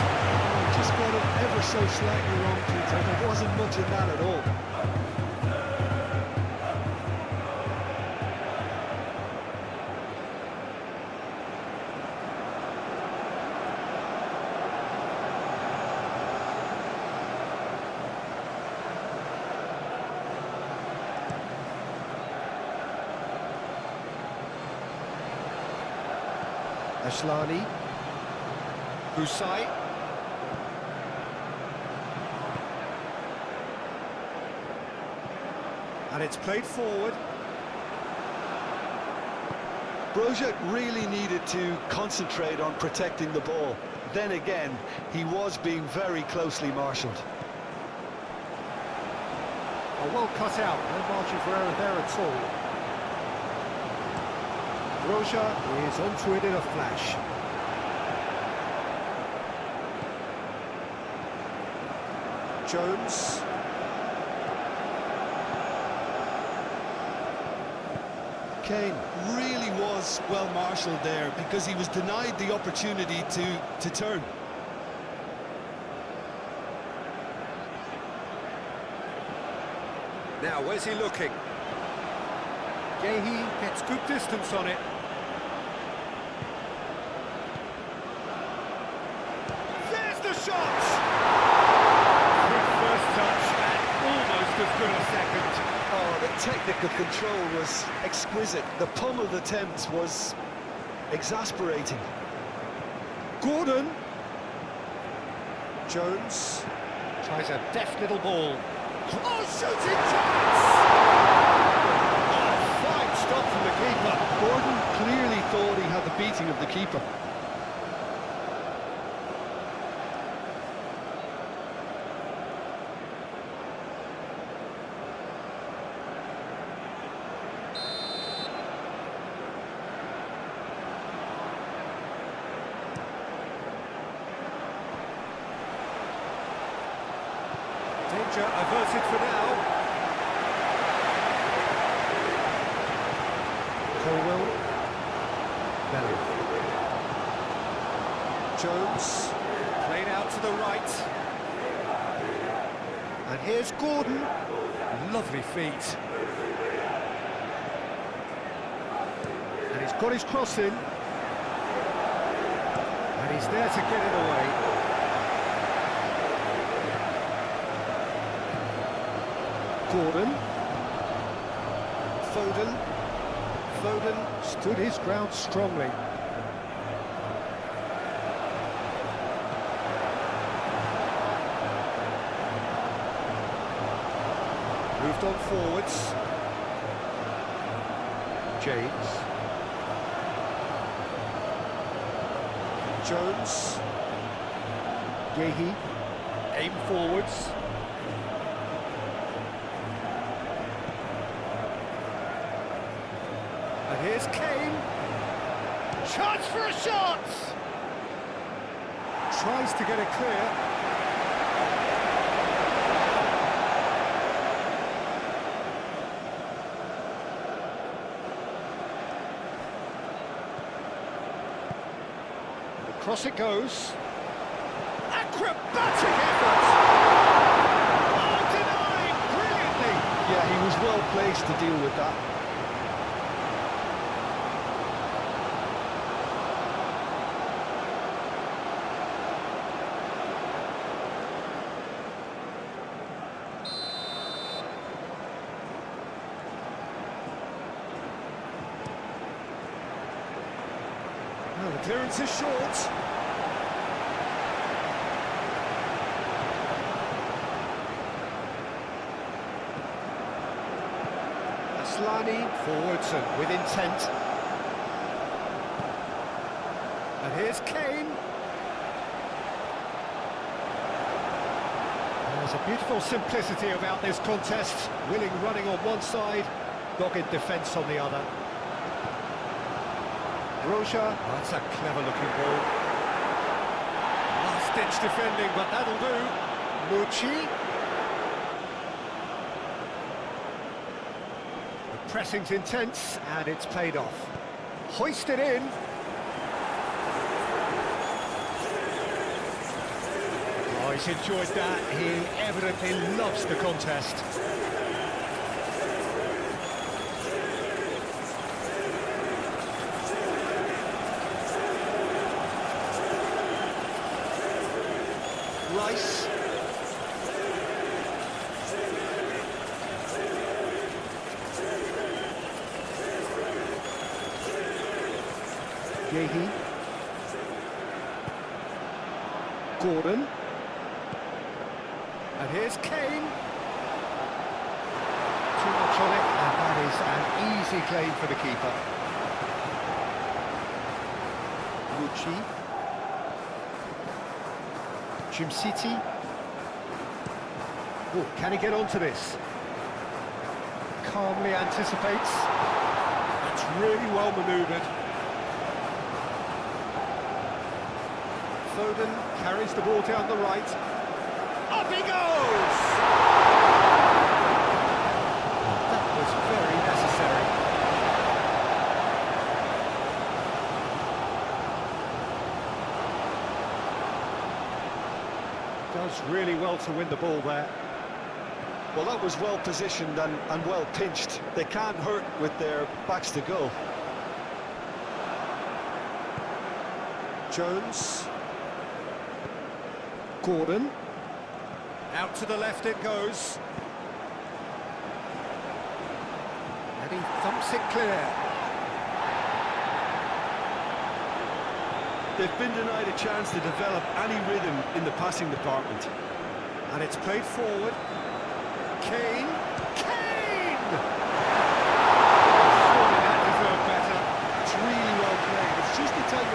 Just got it ever so slightly wrong, Peter. There wasn't much in that at all. Ashlani. Husai. And it's played forward. Broja really needed to concentrate on protecting the ball. Then again, he was being very closely marshalled. Oh, well cut out. No margin for error there at all. Broja is onto it in a flash. Jones. Kane really was well marshalled there because he was denied the opportunity to turn. Now, where's he looking? Yehi gets good distance on it. There's the shot! Quick first touch and almost as good a second. Oh, the technical control was exquisite. The pummeled attempt was exasperating. Gordon. Jones tries a deft little ball. Oh, shooting chance! of the keeper. Danger averted for now. Colwell. Belly. Jones. Played out to the right. And here's Gordon. Lovely feet. And he's got his cross in. And he's there to get it away. Gordon. Foden. Foden stood his ground strongly. Moved on forwards. James. Jones. Yehi. Aim forwards. And here's Kane. Chance for a shot! Tries to get it clear. And across it goes. Acrobatic effort! Oh, denied brilliantly! Yeah, he was well placed to deal with that. Oh, the clearance is short. Aslani forwards and with intent. And here's Kane. There's a beautiful simplicity about this contest. Willing running on one side, dogged defence on the other. Roja, that's a clever-looking ball. Last-ditch defending, but that'll do. Mucci. The pressing's intense, and it's paid off. Hoisted in. Oh, he's enjoyed that. He evidently loves the contest. Rice. Yehi. Gordon. And here's Kane. Too much on it, and that is an easy claim for the keeper. Mucci. Jimcity. Oh, can he get onto this? Calmly anticipates. That's really well manoeuvred. Foden carries the ball down the right. Up he goes! That was very necessary. Does really well to win the ball there. Well, that was well positioned and well pinched. They can't hurt with their backs to goal. Jones. Gordon. Out to the left it goes. And he thumps it clear. They've been denied a chance to develop any rhythm in the passing department. And it's played forward. Kane. Kane! Surely that deserved better. It's really well played. It's just the type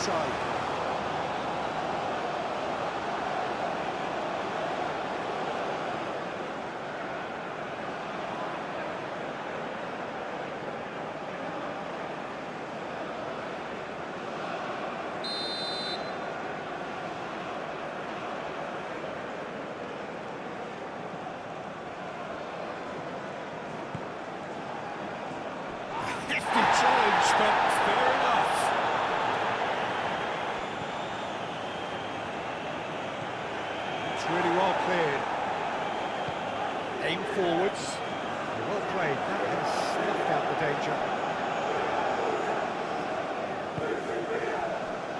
side. Hefty challenge, but fair enough. It's really well cleared. Aim forwards. Well played. That has snuffed out the danger.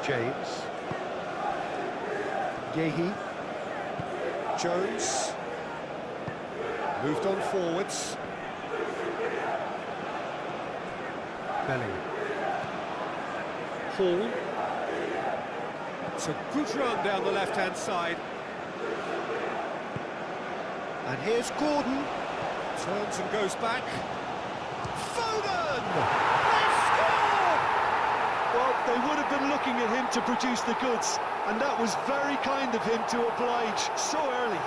James. Gehi. Jones. Moved on forwards. Belling. Hall. It's a good run down the left-hand side. And here's Gordon. Turns and goes back. Foden! They score! Well, they would have been looking at him to produce the goods, and that was very kind of him to oblige so early.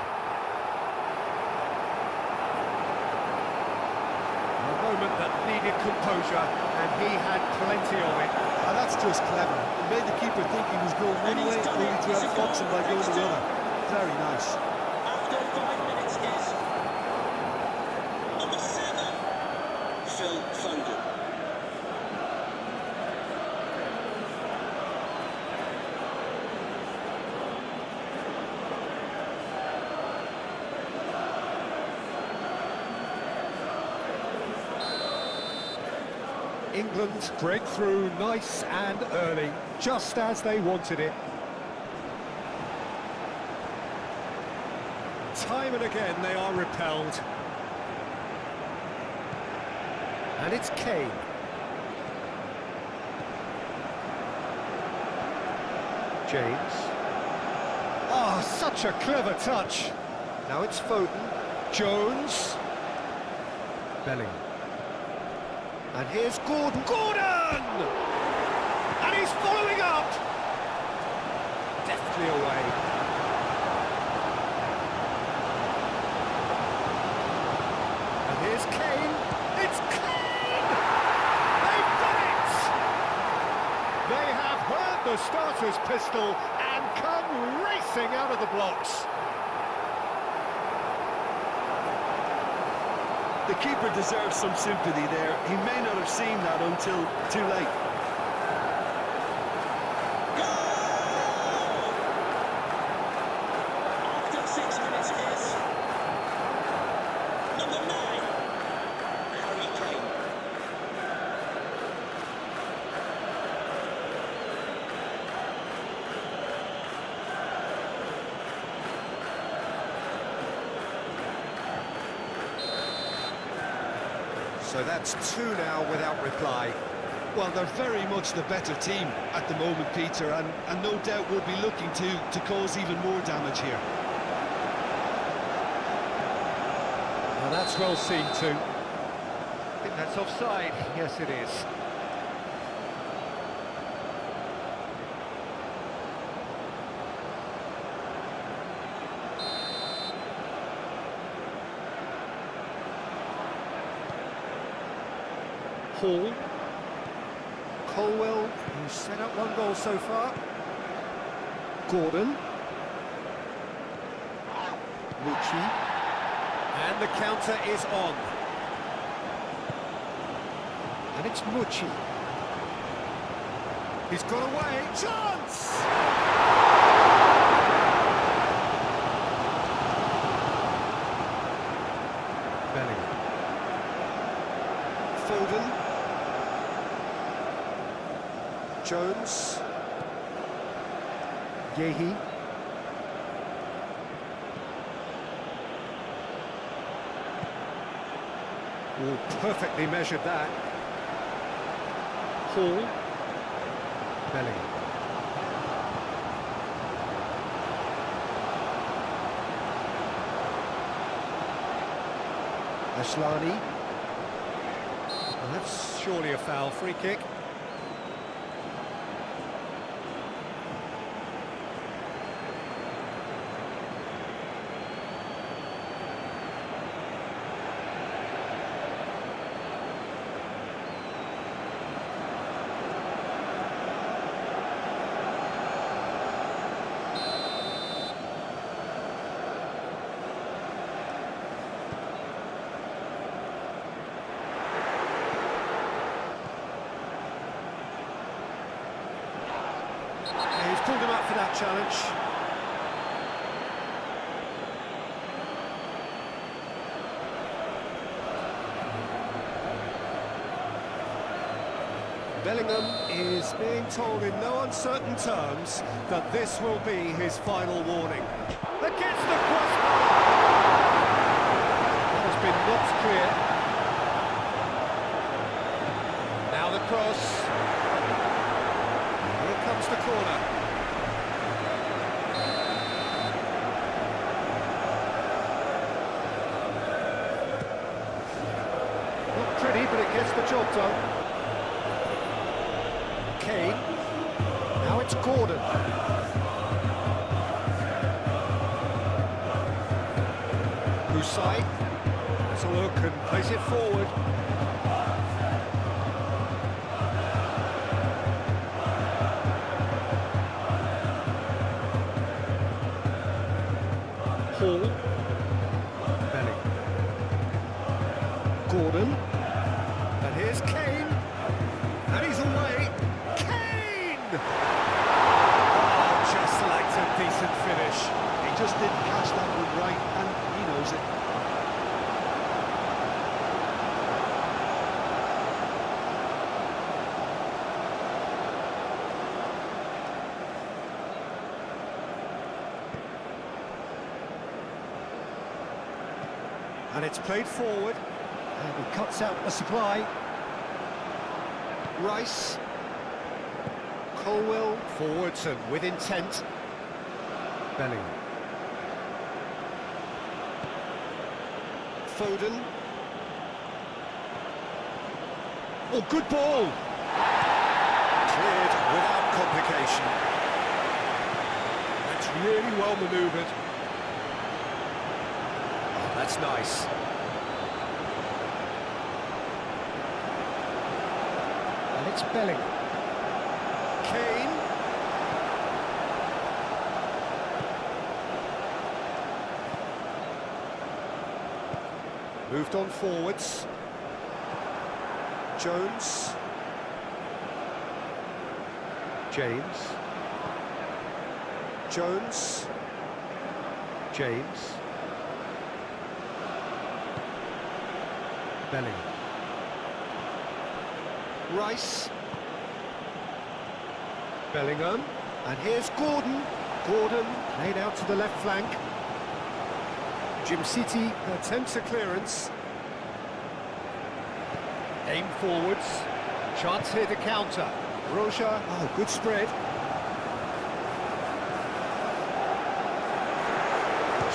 A moment that needed composure, and he had plenty of it. And that's just clever. He made the keeper think he was going one way, only to outfox him by going the other. Very nice. After 5 minutes is number 7, Phil Foden. England break through nice and early, just as they wanted it. Time and again they are repelled. And it's Kane. James. Ah, such a clever touch. Now it's Foden. Jones. Belling. And here's Gordon. Gordon! And he's following up. Deftly away. And here's Kane. It's Kane! They've done it! They have heard the starter's pistol and come racing out of the blocks. The keeper deserves some sympathy there. He may not have seen that until too late. After 6 minutes is number 9, Harry Kane. So that's 2 now without reply. Well, they're very much the better team at the moment, Peter, and no doubt will be looking to cause even more damage here. Well, that's well seen too. I think that's offside. Yes, it is. Hall. Colwell, who's set up 1 goal so far. Gordon. Mucci. And the counter is on. And it's Mucci. He's got away. Chance! Belling. Foden. Jones. Gehi. Oh, perfectly measured that. Hall. Belling. Ashlani. And that's surely a foul. Free kick. pulled him up for that challenge. Bellingham is being told in no uncertain terms that this will be his final warning. Against the crossbar! That has been knocked clear. Now the cross. Here comes the corner. Not pretty, but it gets the job done. Kane. Now it's Gordon. Husai. Has a look and plays it forward. Hall. Bellingham. Gordon. And here's Kane. And he's away. Oh, just lacked a decent finish. He just didn't catch that one right, and he knows it. And it's played forward. And he cuts out the supply. Rice. Colwell forwards and with intent. Bellingham. Foden. Oh, good ball! Cleared without complication. That's really well manoeuvred. Oh, that's nice. And it's Bellingham. Kane. Moved on forwards. Jones. James. Jones. James. Bellingham. Rice. Bellingham, and here's Gordon. Gordon played out to the left flank. Jim City attempts a clearance. Aim forwards. Chance here to counter. Roja, oh, good spread.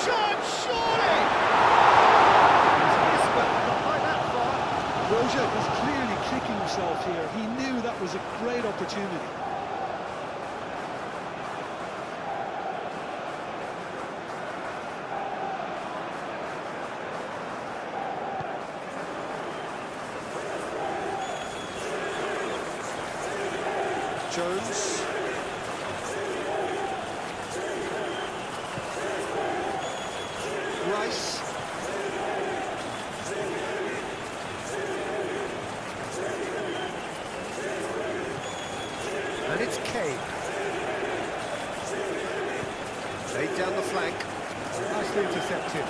Shot, surely! Behind that far. Roja was clearly kicking himself here. He knew that was a great opportunity. Jones. Rice. And it's Kane. Laid down the flank. Nicely intercepted.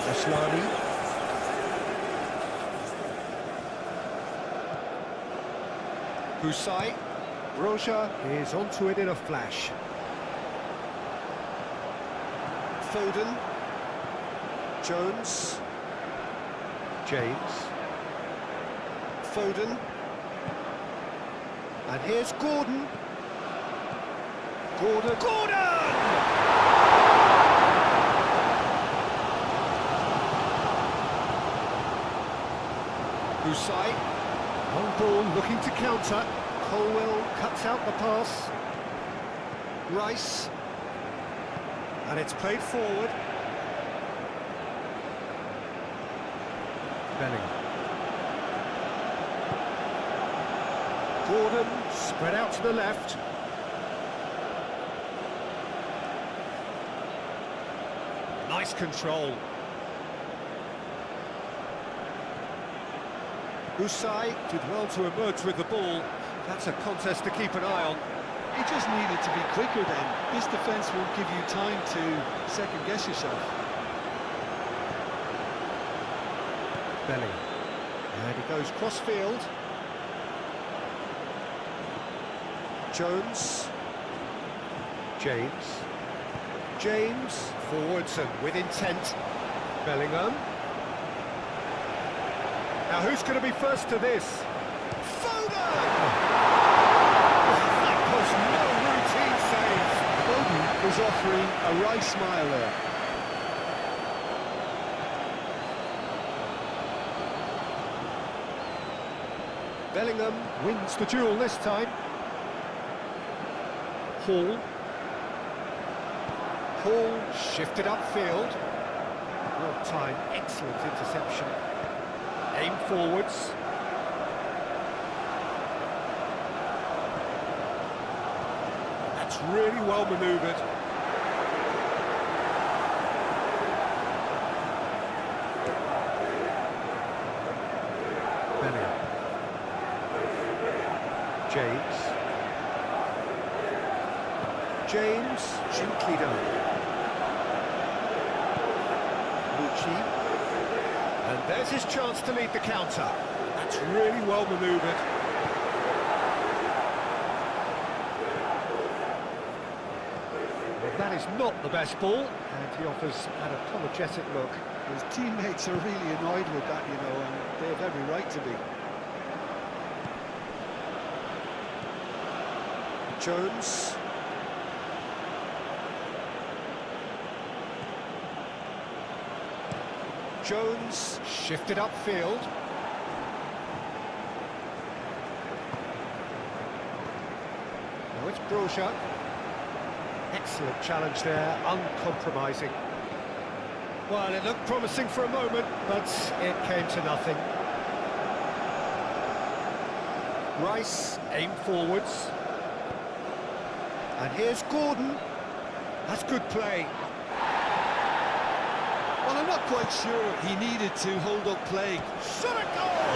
Ashlani. Husai. Roja is onto it in a flash. Foden. Jones. James. Foden. And here's Gordon. Gordon. Husai. On ball, looking to counter. Colwell cuts out the pass. Rice. And it's played forward. Bellingham. Gordon spread out to the left. Nice control. Husai did well to emerge with the ball. That's a contest to keep an eye on. He just needed to be quicker then. This defence won't give you time to second-guess yourself. Belly. And he goes cross-field. Jones. James. James. Forwards and with intent. Bellingham. Now who's going to be first to this? Foden! That was no routine save. Foden was offering a wry smile there. Bellingham wins the duel this time. Hall. Hall shifted upfield. Well time, excellent interception. Aim forwards. That's really well manoeuvred. Bellingham. James. James, gently done. Lucci. And there's his chance to lead the counter. That's really well manoeuvred. Well, that is not the best ball, and he offers an apologetic look. His teammates are really annoyed with that, you know, and they have every right to be. Jones. Jones shifted upfield. Now it's Broja. Excellent challenge there, uncompromising. Well, it looked promising for a moment, but it came to nothing. Rice, aim forwards. And here's Gordon. That's good play. Well, I'm not quite sure he needed to hold up play. Shot a goal!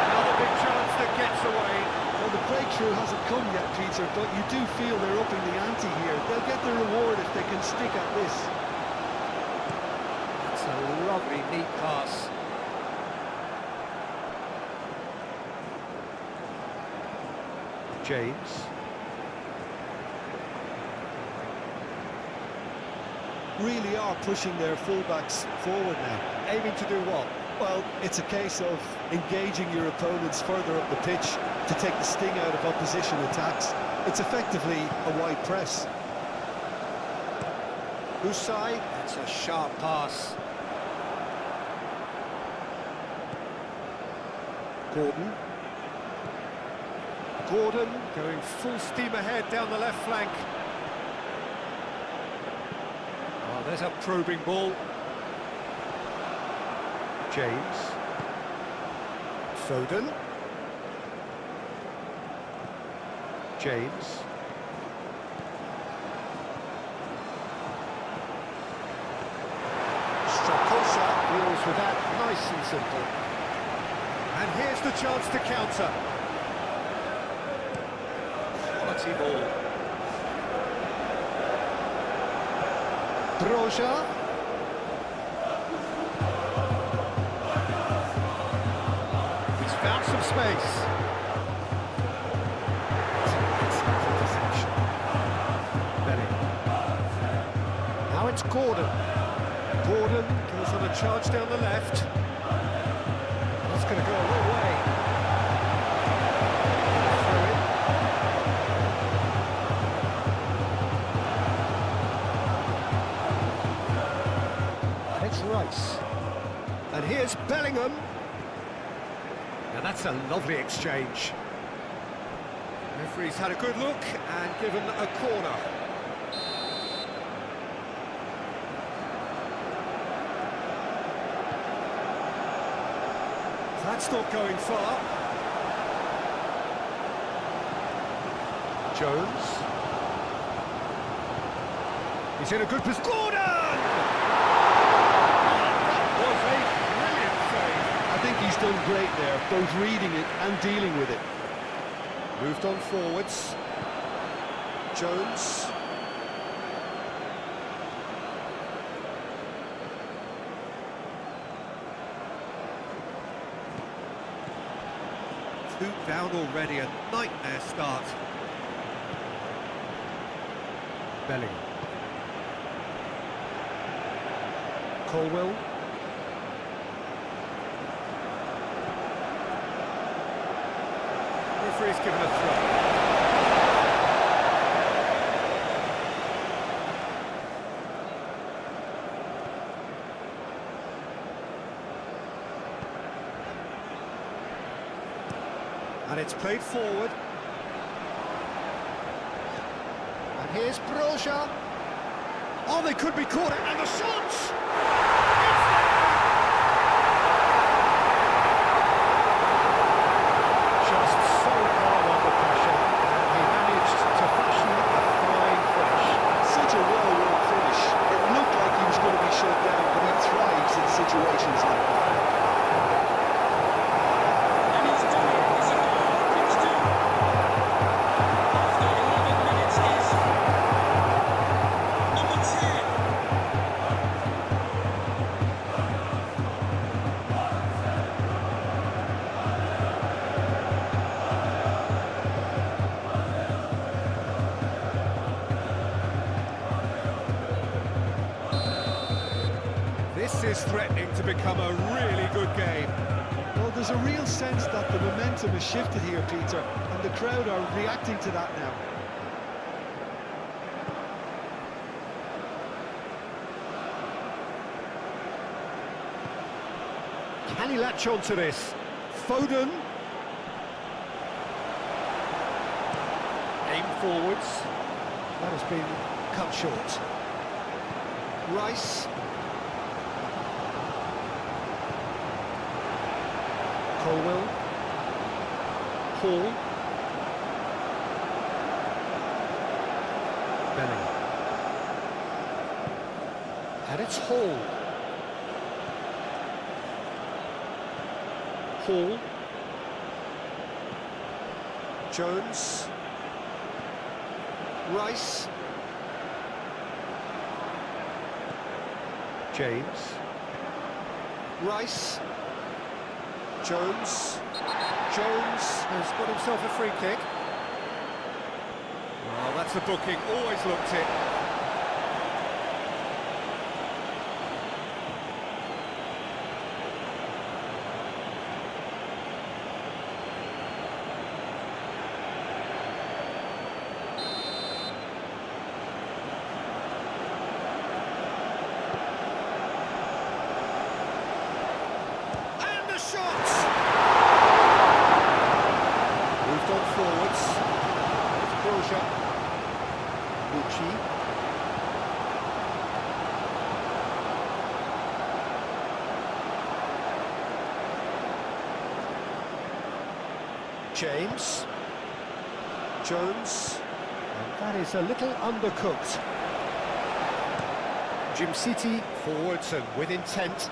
Another big chance that gets away. Well, the breakthrough hasn't come yet, Peter, but you do feel they're upping the ante here. They'll get the reward if they can stick at this. That's a lovely, neat pass. James. Really are pushing their fullbacks forward now. Aiming to do what? Well, it's a case of engaging your opponents further up the pitch to take the sting out of opposition attacks. It's effectively a wide press. Usai, that's a sharp pass. Gordon. Gordon going full steam ahead down the left flank. Oh, there's a probing ball. James. Foden. James. Strakosa deals with that nice and simple. And here's the chance to counter. Quality ball. Broja. He's found some space. That's an excellent interception. Bellingham. Now it's Gordon. Gordon goes on a charge down the left. That's going to go a long way. Throw it. And it's Rice. And here's Bellingham. Now that's a lovely exchange. Referee's had a good look and given a corner. That's not going far. Jones. He's in a good position. Gordon! That was a brilliant save. I think he's done great there, both reading it and dealing with it. Moved on forwards. Jones. Two down already, a nightmare start. Bellingham. Colwell. Referee's given a throw. And it's played forward. And here's Broja. Oh, they could be caught, and the shots! Just so calm under pressure, and he managed to fashion a fine finish. Such a well-worked finish. It looked like he was going to be shut down, but he thrives in situations like that. And he's done it. It's a goal. It's two. After 11 minutes is number 10. This is threatening to become a really good game. Well, there's a real sense that the momentum has shifted here, Peter, and the crowd are reacting to that now. Can he latch on to this? Foden. Aim forwards. That has been cut short. Rice. Colwell. Hall. Bellingham. And it's Hall. Hall. Jones. Rice. James. Rice. Jones. Jones has got himself a free kick. Well, that's a booking, always looked it. And the shot! Moved on forwards. It's Broja. Lucci. James. Jones. And that is a little undercooked. Jim City forwards and with intent.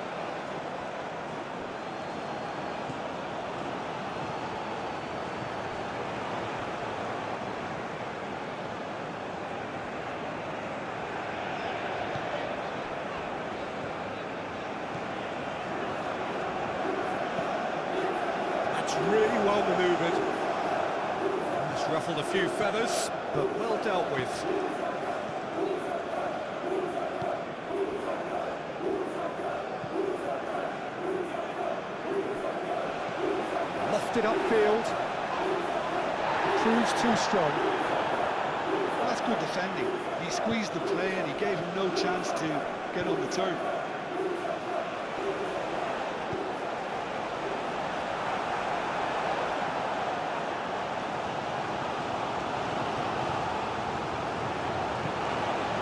That's really well manoeuvred. It's ruffled a few feathers, but well dealt with. Lofted upfield. Proves too strong. Well, that's good defending. He squeezed the play and he gave him no chance to get on the turn.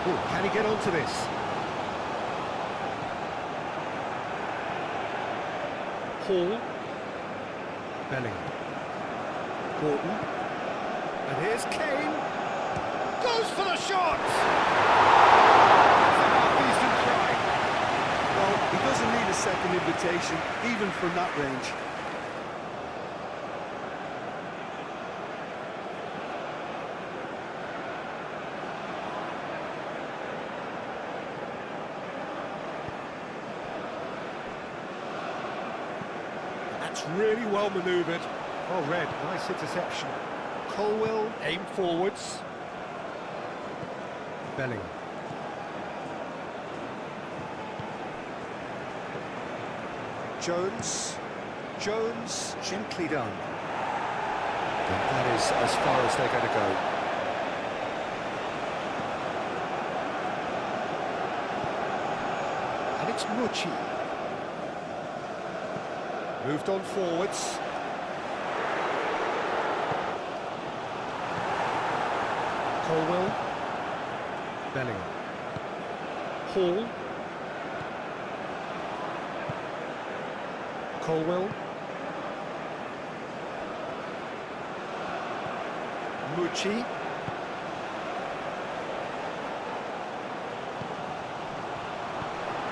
Ooh, can he get onto this? Hall. Bellingham. Gordon. And here's Kane. Goes for the shot! It's a half-decent try. Well, he doesn't need a second invitation, even from that range. That's really well manoeuvred. Well read, nice interception. Colwell aim forwards. Bellingham. Jones. Jones, gently done. And that is as far as they're going to go. And it's Mucci. Moved on forwards. Colwell. Bellingham. Hall. Colwell. Mucci.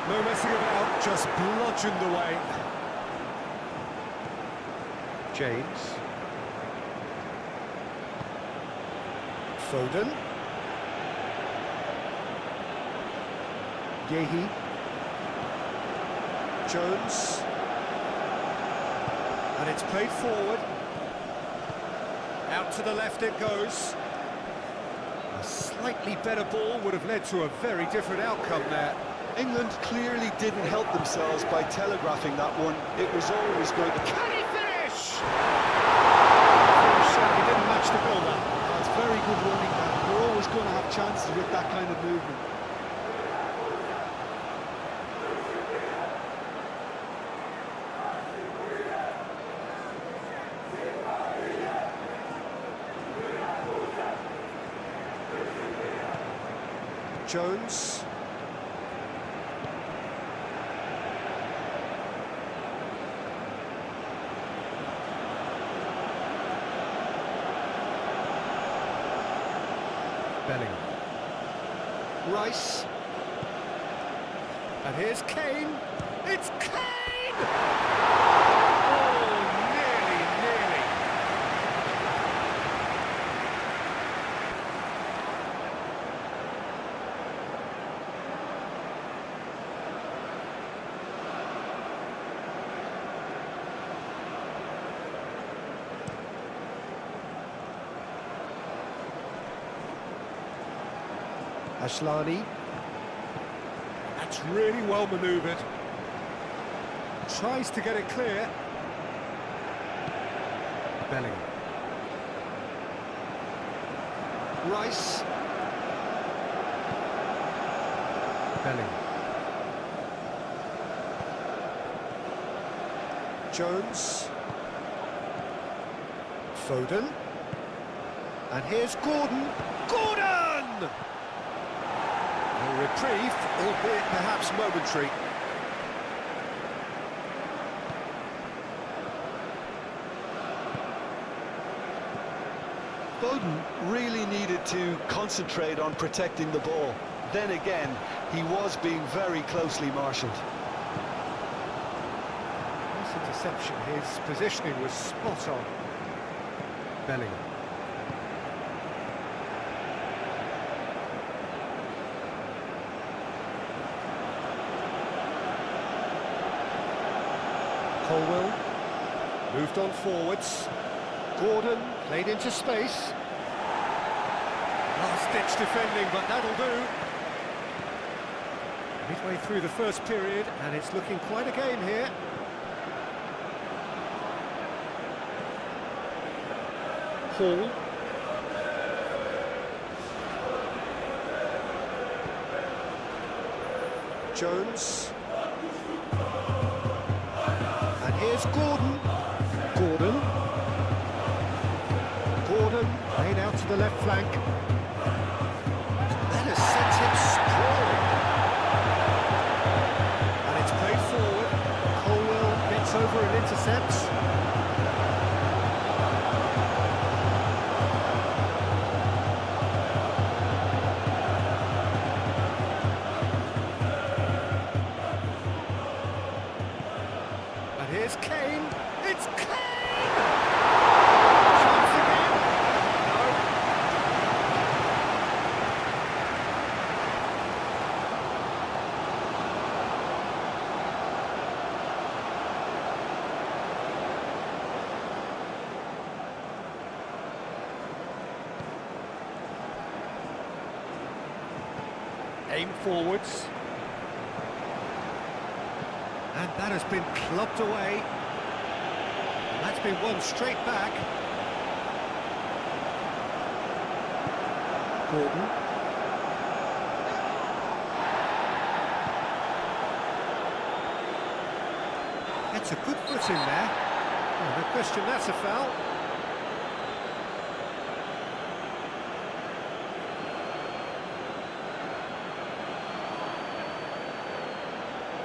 No messing about, just bludgeoned away. James. Foden. Yehi. Jones. And it's played forward. Out to the left it goes. A slightly better ball would have led to a very different outcome there. England clearly didn't help themselves by telegraphing that one. It was always good. Can he finish? Certainly didn't match the build-up. That's very good running now. You're always going to have chances with that kind of movement. Jones. Bellingham. Rice. And here's Kane. It's Kane! Oh, nearly, nearly. Ashlani. That's really well manoeuvred. Tries to get it clear. Bellingham. Rice. Bellingham. Jones. Foden. And here's Gordon. Gordon! A reprieve, albeit perhaps momentary. Foden really needed to concentrate on protecting the ball. Then again, he was being very closely marshalled. Nice interception, his positioning was spot on. Bellingham. Colwell, moved on forwards. Gordon, played into space. Last-ditch defending, but that'll do. Midway through the first period, and it's looking quite a game here. Hall. Jones. And here's Gordon. Gordon. Gordon, played out to the left flank. That has sent him sprawling. And it's played forward. Colwell bits over and intercepts. And here's Kane. It's Kane! Chance again. No. Aim forwards. And that has been clubbed away. And that's been won straight back. Gordon. Gets a good foot in there. Oh, no question, that's a foul.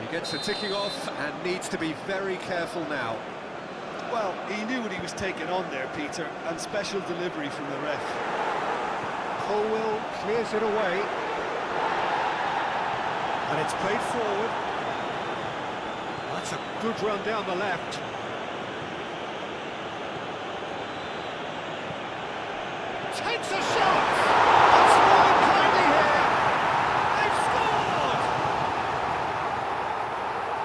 He gets the ticking off and needs to be very careful now. Well, he knew what he was taking on there, Peter, and special delivery from the ref. Colwell clears it away. And it's played forward. That's a good run down the left. Takes a shot! It's scored kindly here! They've scored!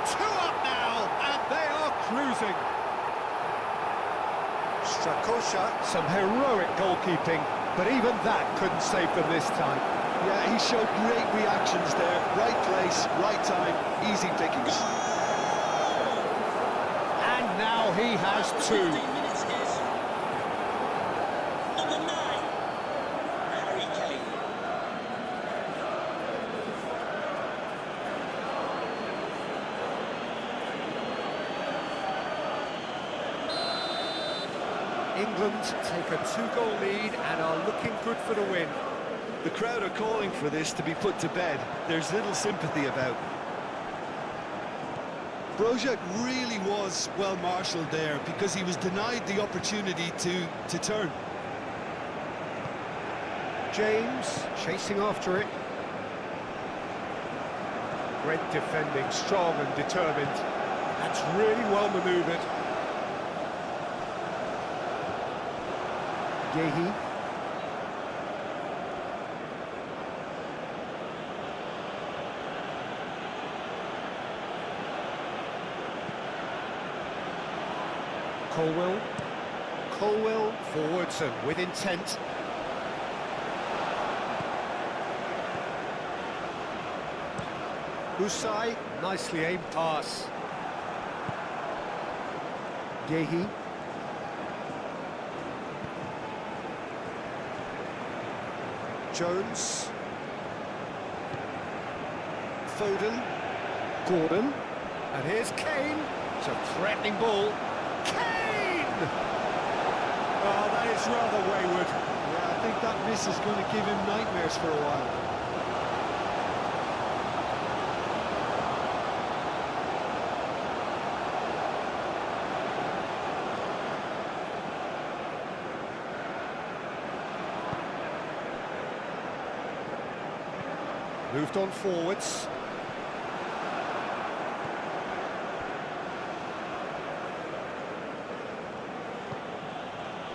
2 up now, and they are cruising. Strakosha, some heroic goalkeeping, but even that couldn't save them this time. Yeah, he showed great reactions there. Right place, right time, easy pickings. And now he has 2. 15 minutes is number 9, Harry Kane. England take a 2-goal lead and are looking good for the win. The crowd are calling for this to be put to bed. There's little sympathy about. Broziak really was well marshalled there because he was denied the opportunity to turn. James chasing after it. Great defending, strong and determined. That's really well manoeuvred. Yehi. Colwell forwards and with intent. Usai, nicely aimed pass. Yehi. Jones. Foden. Gordon. And here's Kane. It's a threatening ball. Kane! Oh, that is rather wayward. Yeah, I think that miss is going to give him nightmares for a while. Moved on forwards.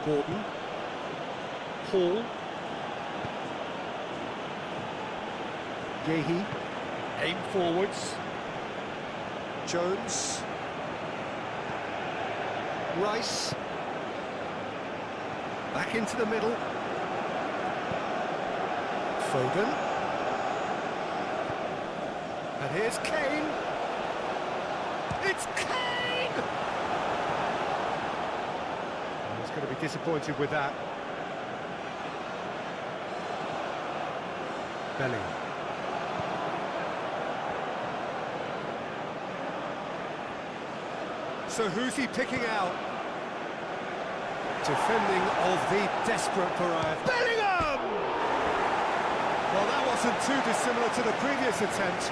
Gordon. Hall. Yehi. Aim forwards. Jones. Rice. Back into the middle. Foden. And here's Kane. It's Kane! He's going to be disappointed with that. Bellingham. So who's he picking out? Defending of the desperate variety. Bellingham! Well, that wasn't too dissimilar to the previous attempt.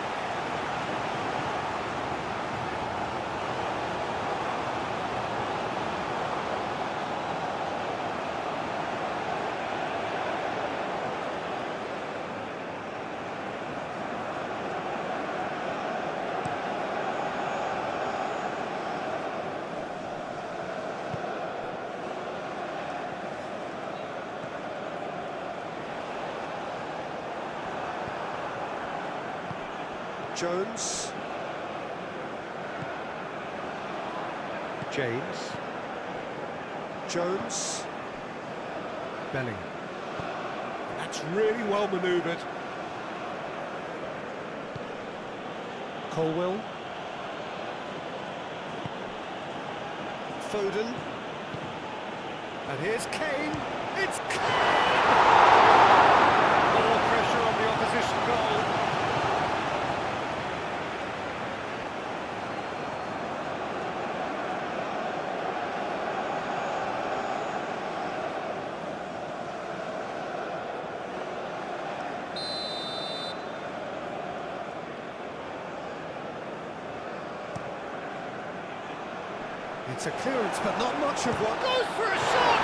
Jones. James. Jones. Bellingham. That's really well manoeuvred. Colwell. Foden. And here's Kane. It's Kane! More pressure on the opposition goal. It's a clearance, but not much of one. Goes for a shot!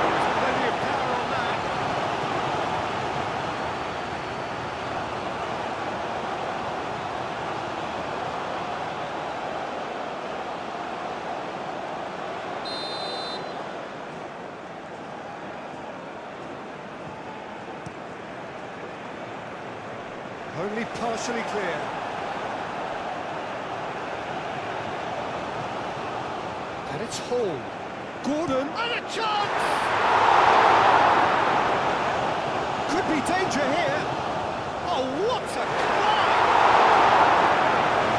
There's plenty of power on that. Only partially clear. And it's Hall. Gordon, and a chance! Could be danger here. Oh, what a climb!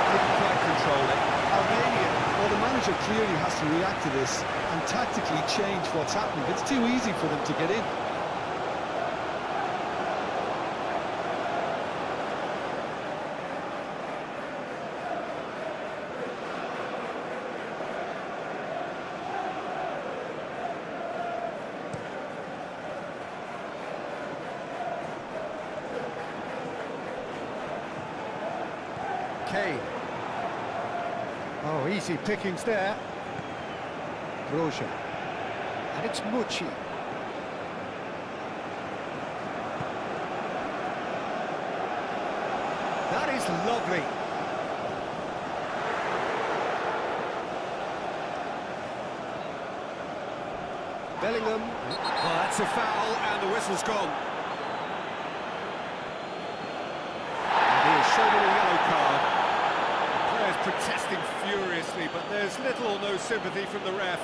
Couldn't quite control it. Albania, well, the manager clearly has to react to this and tactically change what's happening. It's too easy for them to get in. Kane. Oh, easy pickings there. Broja. And it's Mucci. That is lovely. Bellingham. Well, that's a foul, and the whistle's gone. And he is shown a yellow card. Players protesting furiously, but there's little or no sympathy from the ref.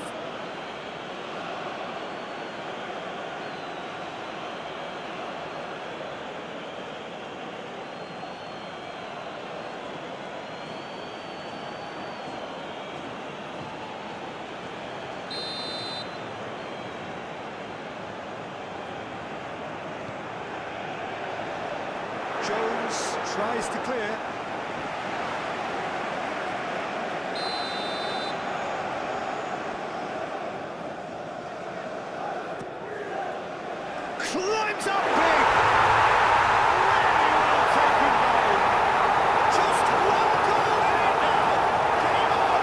Jones tries to clear. Climbs up big! Really well taken goal. Just one goal in it now! Game on!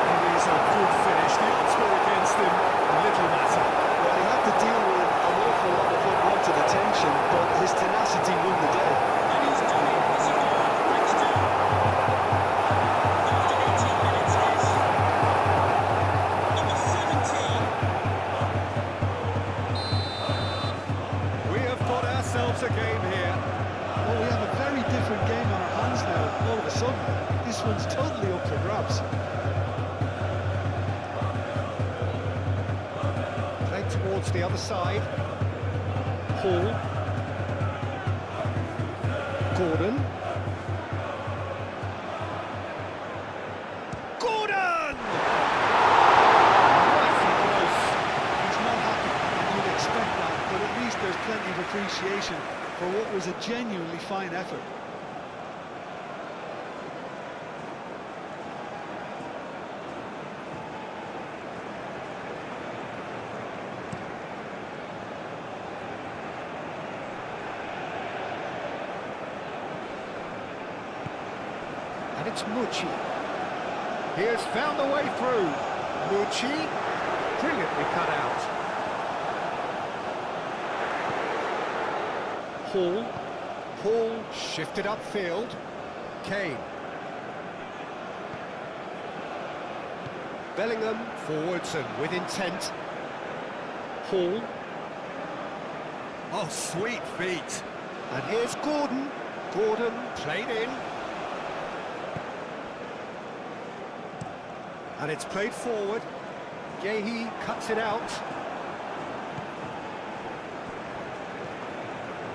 It is a good finish. The odds were against him. Little matter. Well, he had to deal with an awful lot of unwanted attention, but his tenacity won the day. And he's done it as he got thanks to. After 18 minutes is number 17. We have got ourselves a game here. Well, we have a very different game on our hands now, all of a sudden. This one's totally up for grabs. Played towards the other side. Hall. Gordon. Gordon! Mighty close. He's not happy, and you'd expect that, but at least there's plenty of appreciation for what was a genuinely fine effort. And it's Mucci. He has found the way through. Mucci, brilliantly cut out. Hall. Hall shifted upfield. Kane. Bellingham forwards and with intent. Hall. Oh, sweet feet. And here's Gordon. Gordon played in. And it's played forward. Gehi cuts it out.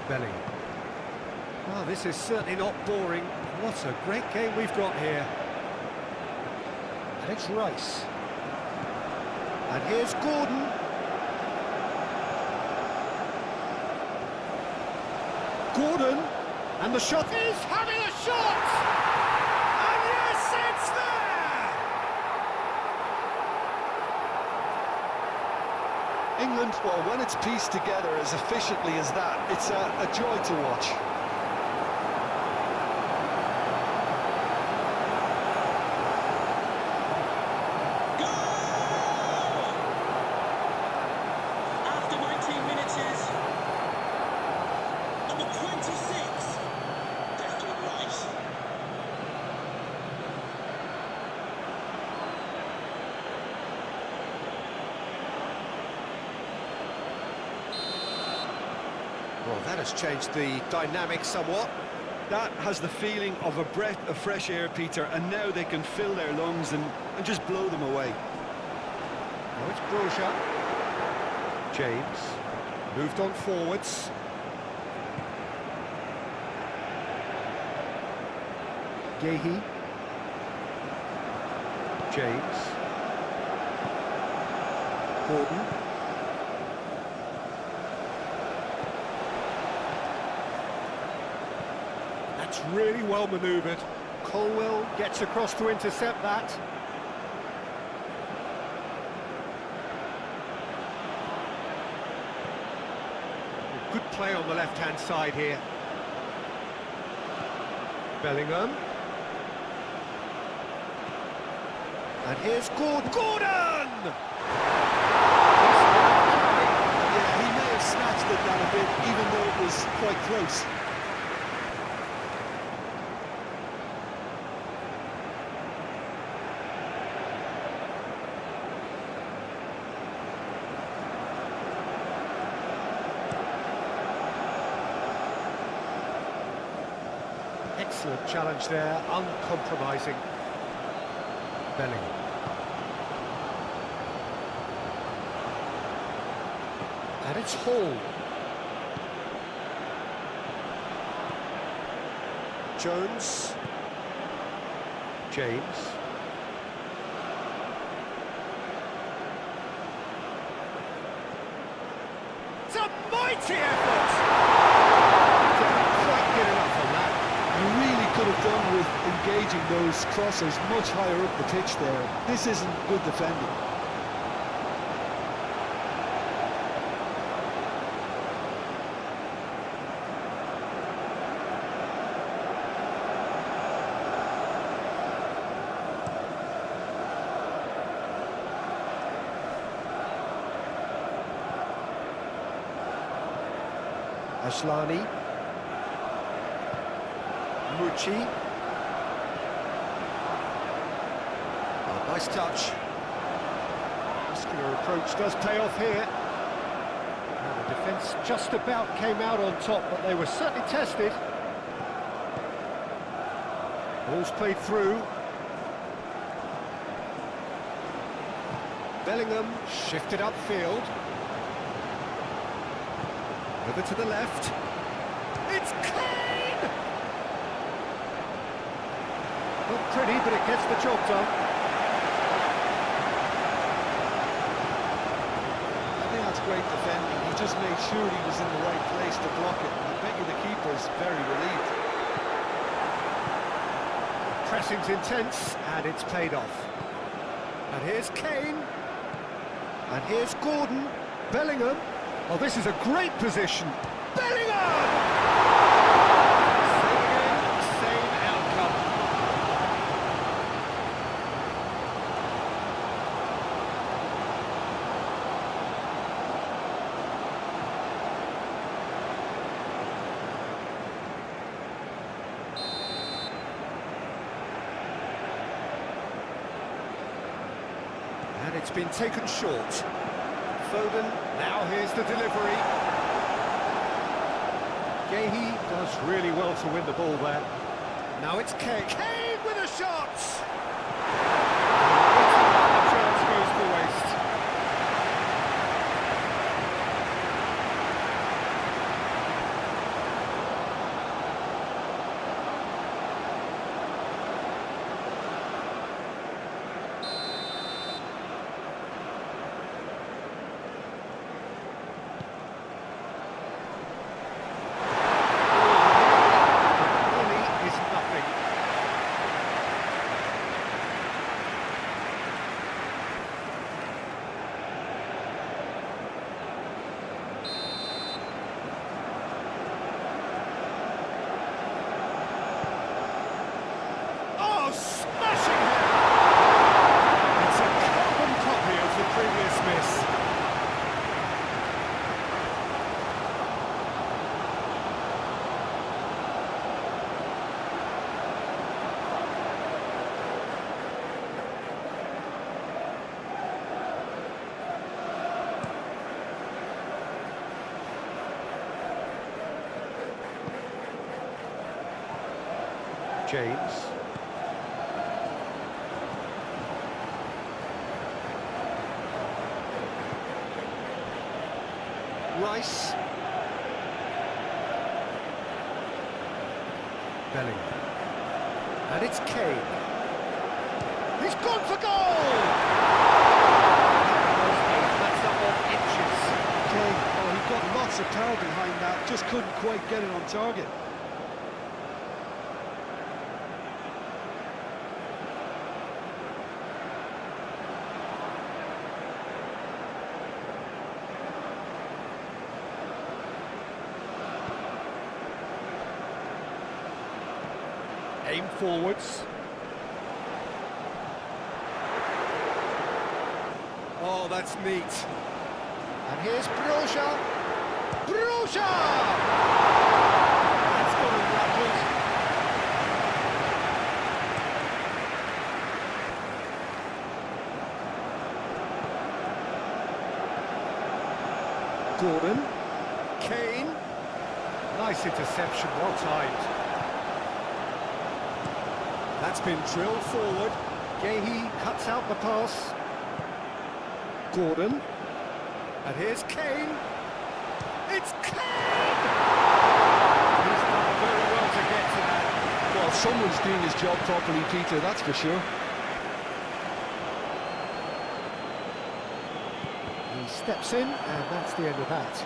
Bellingham. Oh, this is certainly not boring. What a great game we've got here. And it's Rice. And here's Gordon. Gordon. And the shot is having a shot! And yes, it's there! England, well, when it's pieced together as efficiently as that, it's a joy to watch. After 19 minutes is number 26, Declan Rice. Well, that has changed the dynamic somewhat. That has the feeling of a breath of fresh air, Peter, and now they can fill their lungs and just blow them away. Now it's Broja. James. Moved on forwards. Gehi. James. Gordon. That's really well manoeuvred. Colwell gets across to intercept that. Good play on the left-hand side here. Bellingham. And here's Gordon. Gordon! Yeah, he may have snatched at that a bit, even though it was quite close. Excellent challenge there, uncompromising. Bellingham. And it's Hall. Jones. James. It's a mighty effort! Didn't quite get enough on that. You really could have done with engaging those crossers much higher up the pitch there. This isn't good defending. Ashlani. Mucci. Oh, nice touch. Muscular approach does pay off here. Well, the defence just about came out on top, but they were certainly tested. Ball's played through. Bellingham shifted upfield. Over to the left. It's Kane! Not pretty, but it gets the job done. I think that's great defending. He just made sure he was in the right place to block it. I bet you the keeper's very relieved. Pressing's intense, and it's paid off. And here's Kane. And here's Gordon. Bellingham. Oh, this is a great position. Bellingham! Same game, same outcome. And it's been taken short. Foden, now here's the delivery. Gehi does really well to win the ball there. Now it's Kane. Kane with a shot! The chance goes to waste. James. Rice. Bellingham. And it's Kane. He's gone for goal! That's up of inches. Kane, oh, he got lots of power behind that, just couldn't quite get it on target. Aim forwards. Oh, that's neat. And here's Broja. Broja! That's got him rattled. Gordon. Kane. Nice interception, well timed. That's been drilled forward. Gehi cuts out the pass. Gordon. And here's Kane. It's Kane! He's done very well to get to that. Well, someone's doing his job properly, Peter, that's for sure. He steps in, and that's the end of that.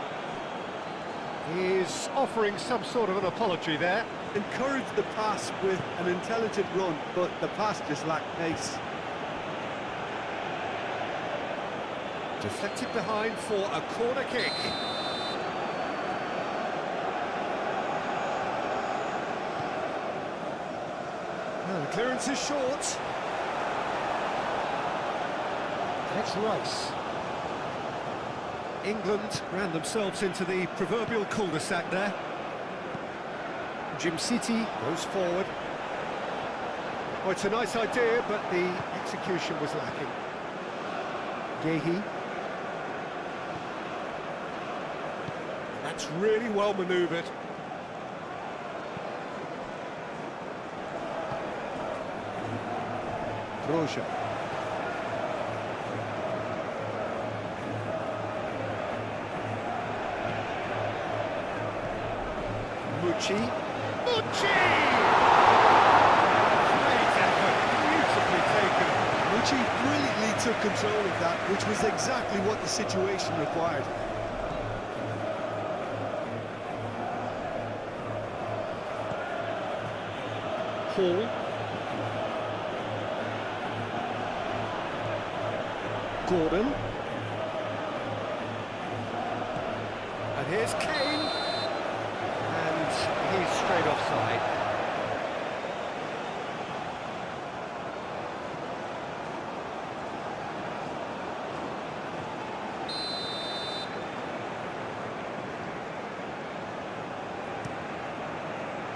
He's offering some sort of an apology there. Encouraged the pass with an intelligent run, but the pass just lacked pace. Deflected behind for a corner kick. Oh, the clearance is short. That's Rice. England ran themselves into the proverbial cul-de-sac there. Jim City goes forward. Oh, it's a nice idea, but the execution was lacking. Gehi. That's really well manoeuvred. Broja. Mucci. Mucci! Great effort, beautifully taken. Mucci brilliantly took control of that, which was exactly what the situation required. Hall. Gordon. And here's Kane. And he's straight offside.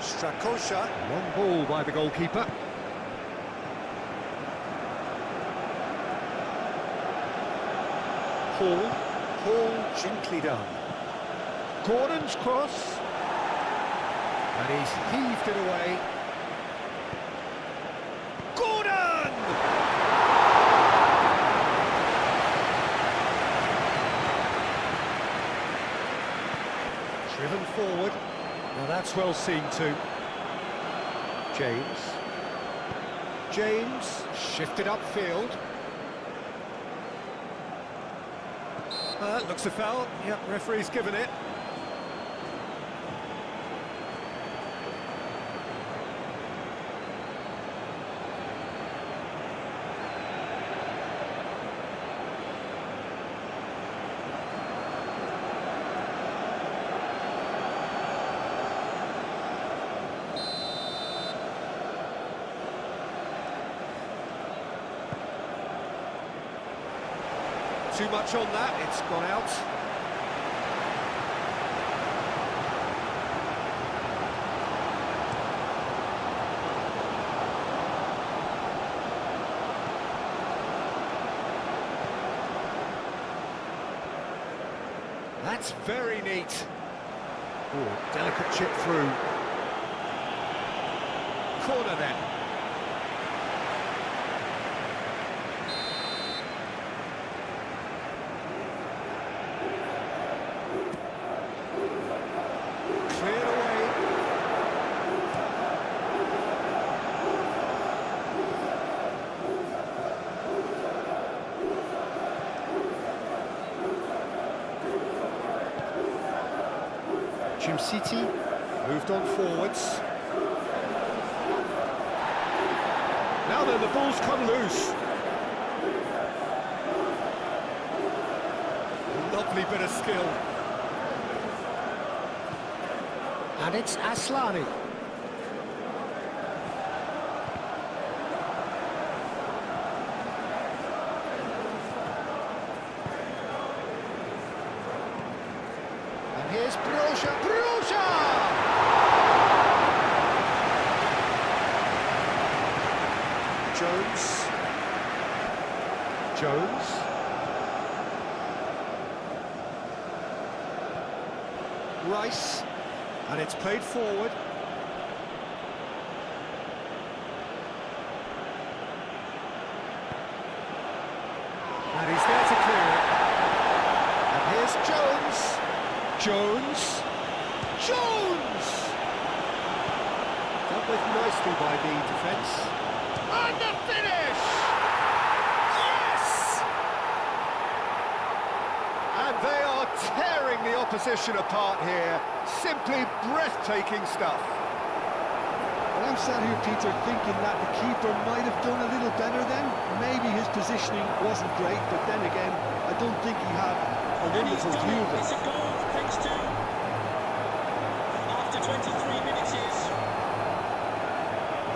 Strakosha. Long ball by the goalkeeper. Hall gently done. Gordon's cross. And he's heaved it away. Gordon! Driven forward. Now that's well seen too. James shifted upfield. Looks a foul. Yep, referee's given it. Too much on that, it's gone out. That's very neat. Oh, delicate chip through. corner then. Cleared away. City moved on forwards. Now then, the ball's come loose. Lovely bit of skill. And it's Aslani. And here's Broja. Jones. Rice. And it's played forward. And he's there to clear it. And here's Jones. Dealt with nicely by the defence. And the finish! Yes! And they are tearing the opposition apart here. Simply breathtaking stuff. Well, I'm sat here, Peter, thinking that the keeper might have done a little better then. Maybe his positioning wasn't great, but then again, I don't think he had a wonderful view of it. It's a goal, thanks to... After 23 minutes is...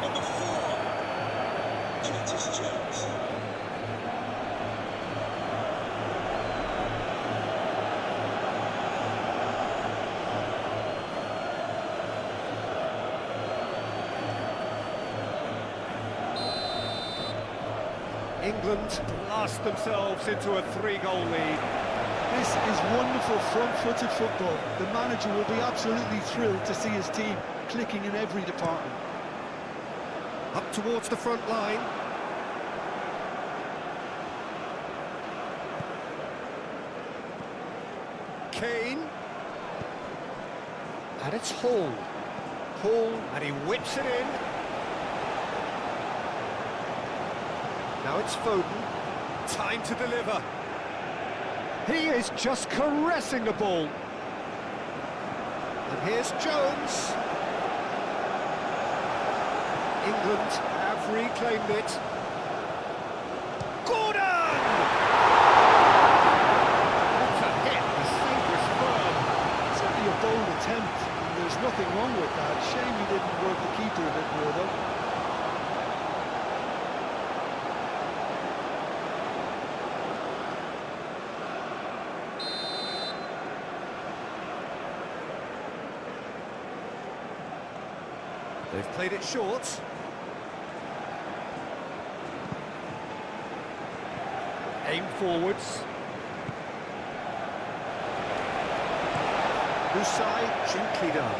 number 4, Curtis Jones. England blast themselves into a 3-goal lead. This is wonderful front-footed football. The manager will be absolutely thrilled to see his team clicking in every department. Up towards the front line. Kane. And it's Hall. And he whips it in. Now it's Foden. Time to deliver. He is just caressing the ball. And here's Jones. England have reclaimed it. Gordon! What a hit, the save was firm. Certainly a bold attempt, and there's nothing wrong with that. Shame he didn't work the keeper a bit more, though. They've played it short. Aim forwards. Usai, gently done.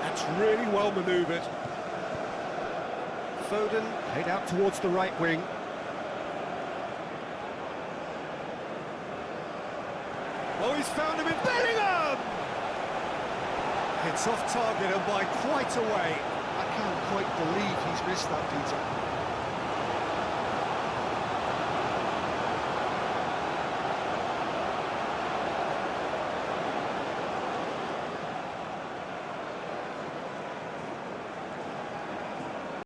That's really well manoeuvred. Foden played out towards the right wing. Oh, he's found him in Bellingham! It's off target and by quite a way. I can't quite believe he's missed that, Peter.